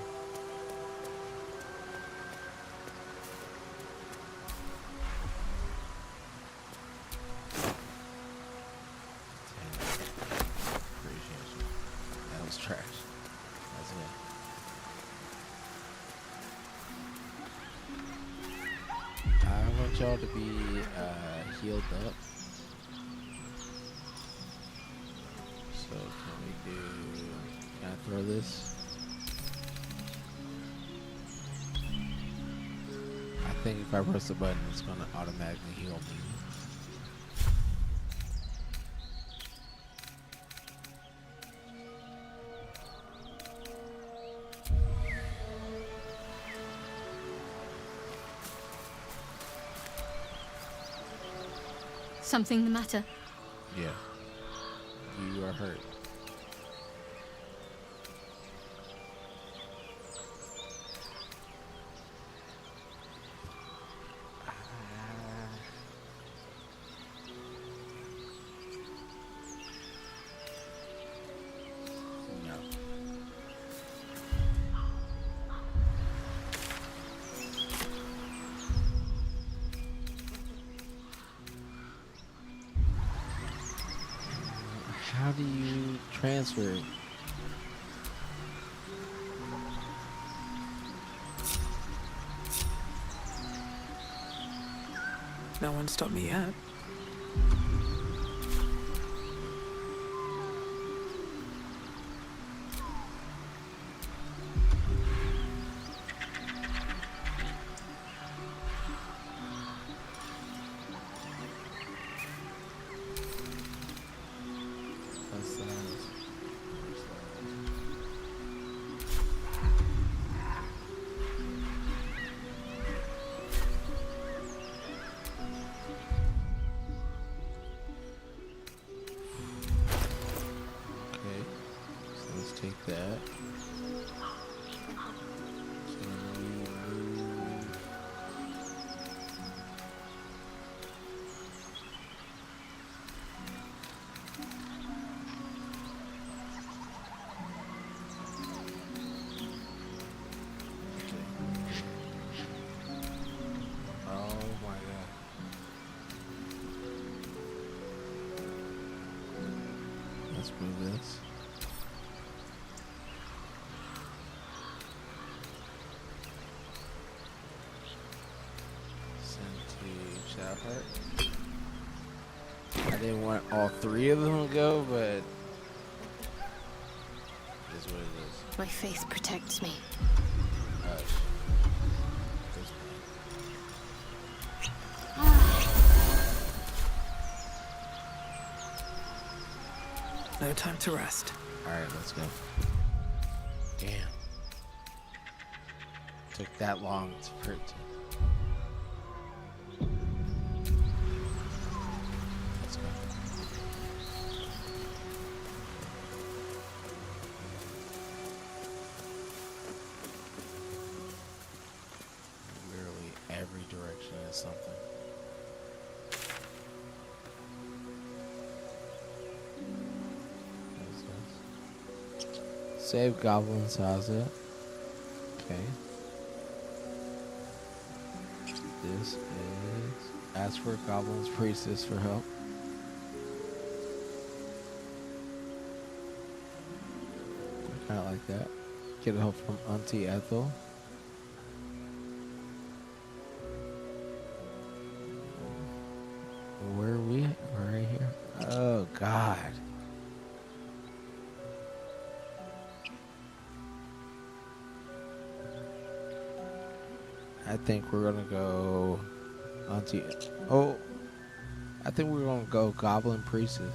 Appreciate you. That was trash. That's it. I want y'all to be healed up. So can we do? Can I throw this? I think if I press the button, it's gonna automatically heal me. Something the matter? Yeah. You are hurt. No. How do you transfer it? No one stopped me yet. What's that? Okay, so let's take that. Can we move? Oh my god. Let's move this. Send to Chapheart. I didn't want all three of them to go, but it is what it is. My faith protects me. Hush. This No time to rest. Alright, let's go. Damn. Took that long for it to. Let's go. Literally every direction is something. Save goblins, how's it? Okay. This is ask for goblins priestess for help. Kind of like that. Get help from Auntie Ethel. Where are we? We're right here. Oh God. I think we're gonna go Auntie. Oh, I think we're gonna go Goblin Priestess.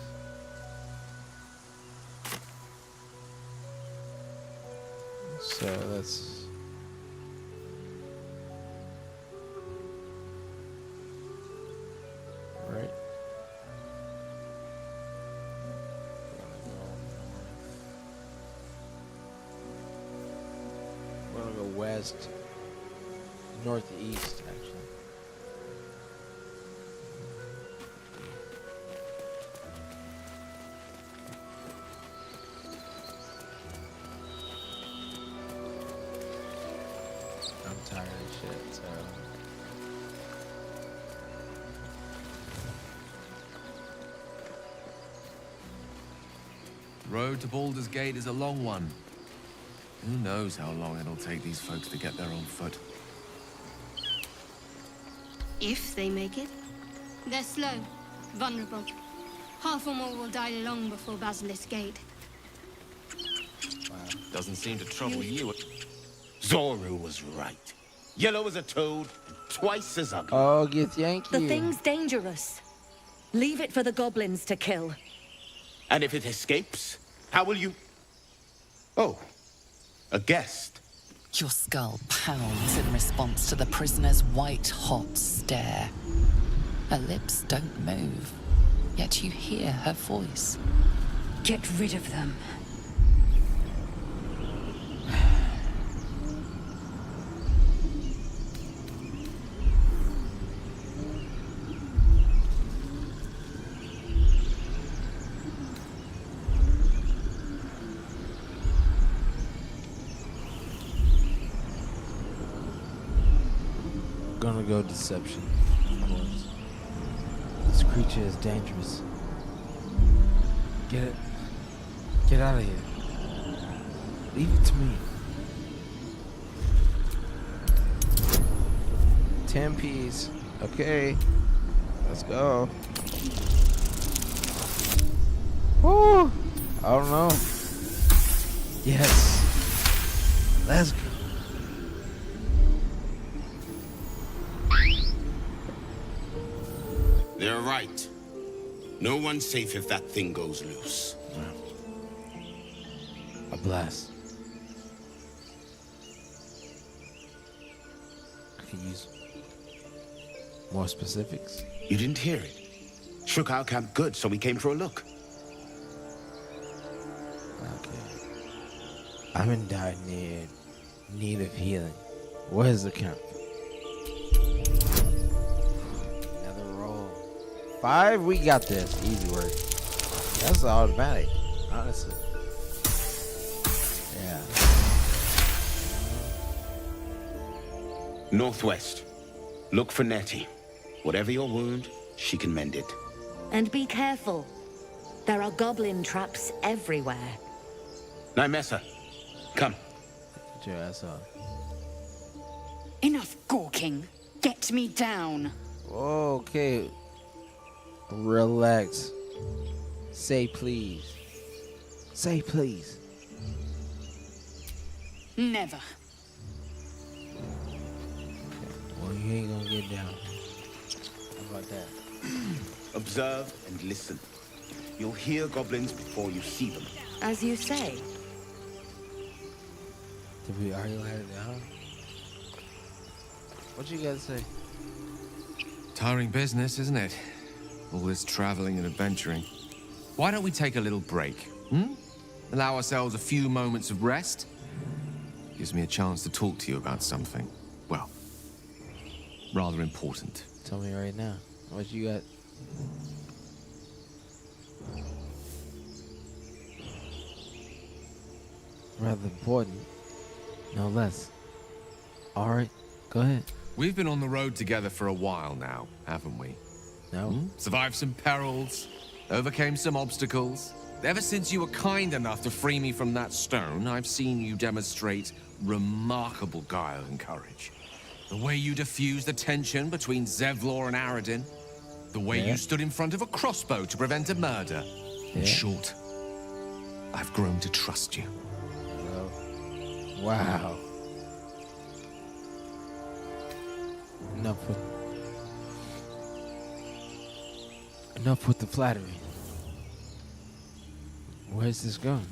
So that's right. We're gonna go west, northeast, actually. I'm tired of shit, so. Road to Baldur's Gate is a long one. Who knows how long it'll take these folks to get there on foot. If they make it. They're slow, vulnerable. Half or more will die long before Basilisk Gate. Doesn't seem to trouble you. Zoru was right. Yellow as a toad, and twice as ugly. Oh, get Yankee. The thing's dangerous. Leave it for the goblins to kill. And if it escapes, how will you... Oh, a guest. Your skull pounds in response to the prisoner's white-hot stare. Her lips don't move, yet you hear her voice. Get rid of them. Gonna go deception, of course. This creature is dangerous. Get it. Get out of here. Leave it to me. 10 P's. Okay. Let's go. Woo! I don't know. Yes. Let's go. They're right. No one's safe if that thing goes loose. A blast. I can use more specifics. You didn't hear it? Shook our camp good, so we came for a look. Okay. I'm in dire need of healing. What is the count? Another roll. 5, we got this. Easy work. That's automatic, honestly. Yeah. Northwest. Look for Nettie. Whatever your wound, she can mend it. And be careful. There are goblin traps everywhere. Nymessa, come. Get your ass off. Enough gawking. Get me down. Okay. Relax. Say please. Say please. Never. Well, you ain't gonna get down. How about that? Observe and listen. You'll hear goblins before you see them. As you say. Did we already let it down? What you guys say? Tiring business, isn't it? All this traveling and adventuring. Why don't we take a little break, hmm? Allow ourselves a few moments of rest? Gives me a chance to talk to you about something, well, rather important. Tell me right now. What you got? rather important. No less. Alright, go ahead. We've been on the road together for a while now, haven't we? No. Survived some perils, overcame some obstacles. Ever since you were kind enough to free me from that stone, I've seen you demonstrate remarkable guile and courage. The way you diffused the tension between Zevlor and Aradin. The way you stood in front of a crossbow to prevent a murder. In short, I've grown to trust you. Wow. Enough with the flattery. Where's this going?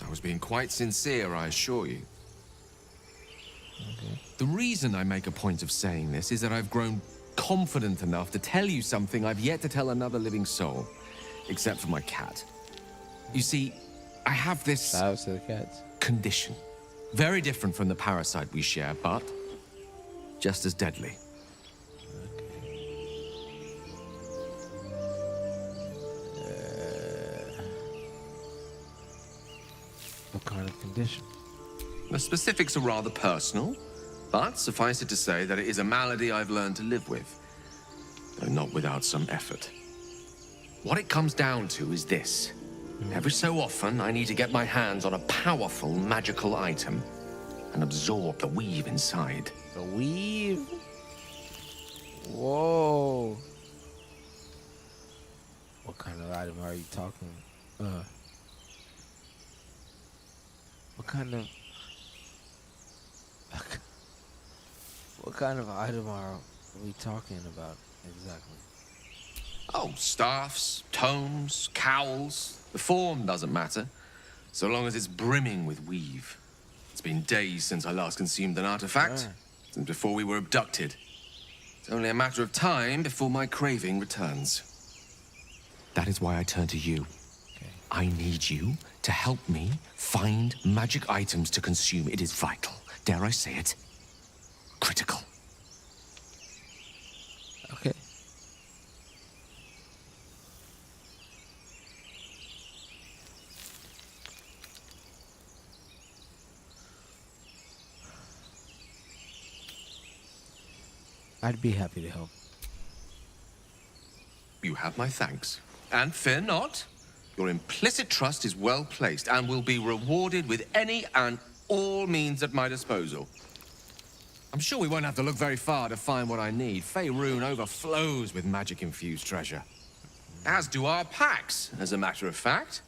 I was being quite sincere, I assure you. Okay. The reason I make a point of saying this is that I've grown confident enough to tell you something I've yet to tell another living soul, except for my cat. You see, I have this Shout to the cats. Condition. Very different from the parasite we share, but just as deadly. What kind of condition? The specifics are rather personal, but suffice it to say that it is a malady I've learned to live with, though not without some effort. What it comes down to is this. Every so often, I need to get my hands on a powerful magical item and absorb the weave inside. The weave? Whoa. What kind of item are you talking? What kind of item are we talking about exactly? Oh, staffs, tomes, cowls. The form doesn't matter, so long as it's brimming with weave. It's been days since I last consumed an artifact, since before we were abducted. It's only a matter of time before my craving returns. That is why I turn to you. Okay. I need you to help me find magic items to consume. It is vital. Dare I say it? Critical. Okay. I'd be happy to help. You have my thanks. And fear not. Your implicit trust is well placed and will be rewarded with any and all means at my disposal. I'm sure we won't have to look very far to find what I need. Faerun overflows with magic-infused treasure. As do our packs, as a matter of fact.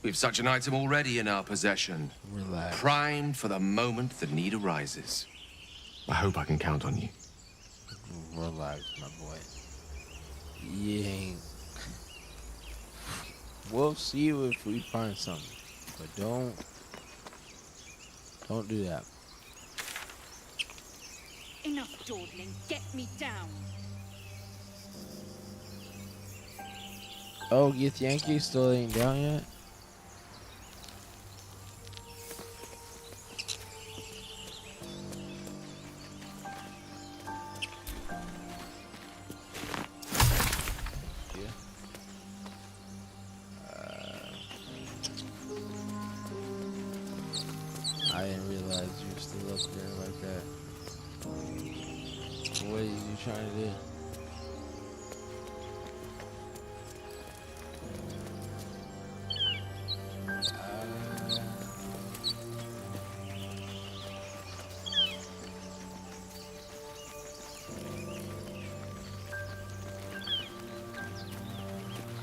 We've such an item already in our possession. Relax. Primed for the moment the need arises. I hope I can count on you. Relax, my boy. You ain't. We'll see if we find something, but don't do that. Enough dawdling. Get me down. Oh, Gith Yankee still ain't down yet? I didn't realize you were still up there like that. What are you trying to do?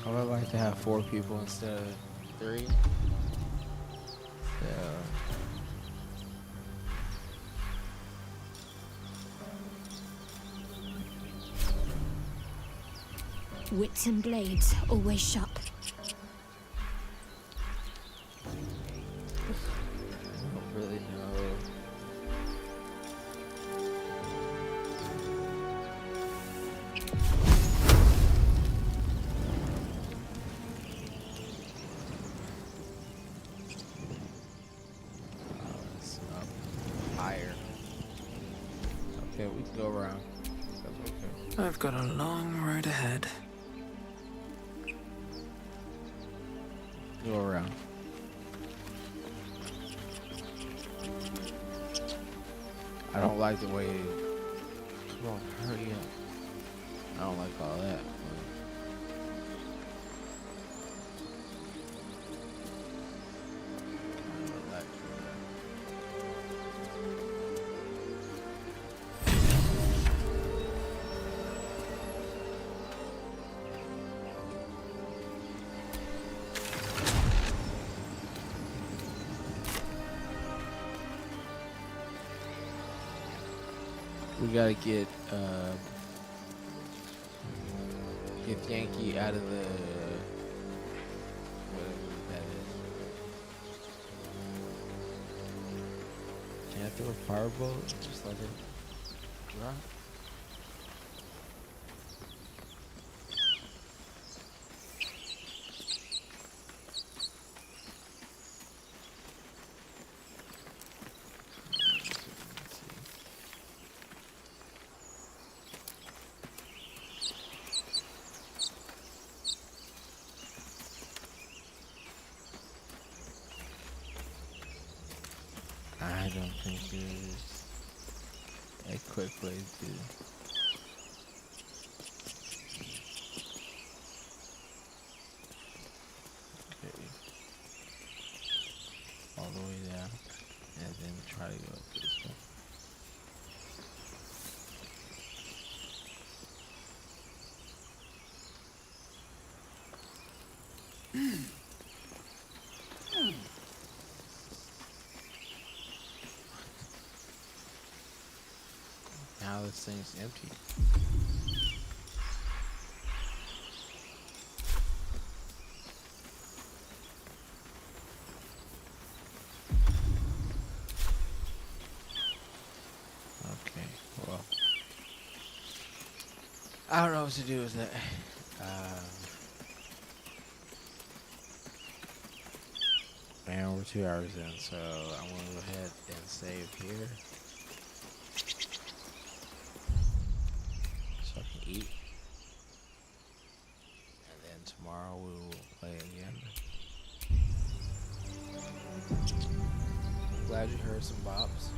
I would like to have 4 people instead of 3. Yeah. Wits and blades, always sharp. I don't really know. It's up higher. Okay, we can go around. That's okay. I've got a long road ahead. Go around. I don't like the way. Come on, hurry up. I don't like all that. We gotta get Yankee out of the whatever that is. Can I throw a fireball? Just let it drop. I don't think there's a quick way to. Okay. All the way down, and then try to go up this way. Now this thing's empty. Okay, well, I don't know what to do with that. Man, we're 2 hours in, so I'm gonna go ahead and save here. So I can eat. And then tomorrow we will play again. I'm glad you heard some bops.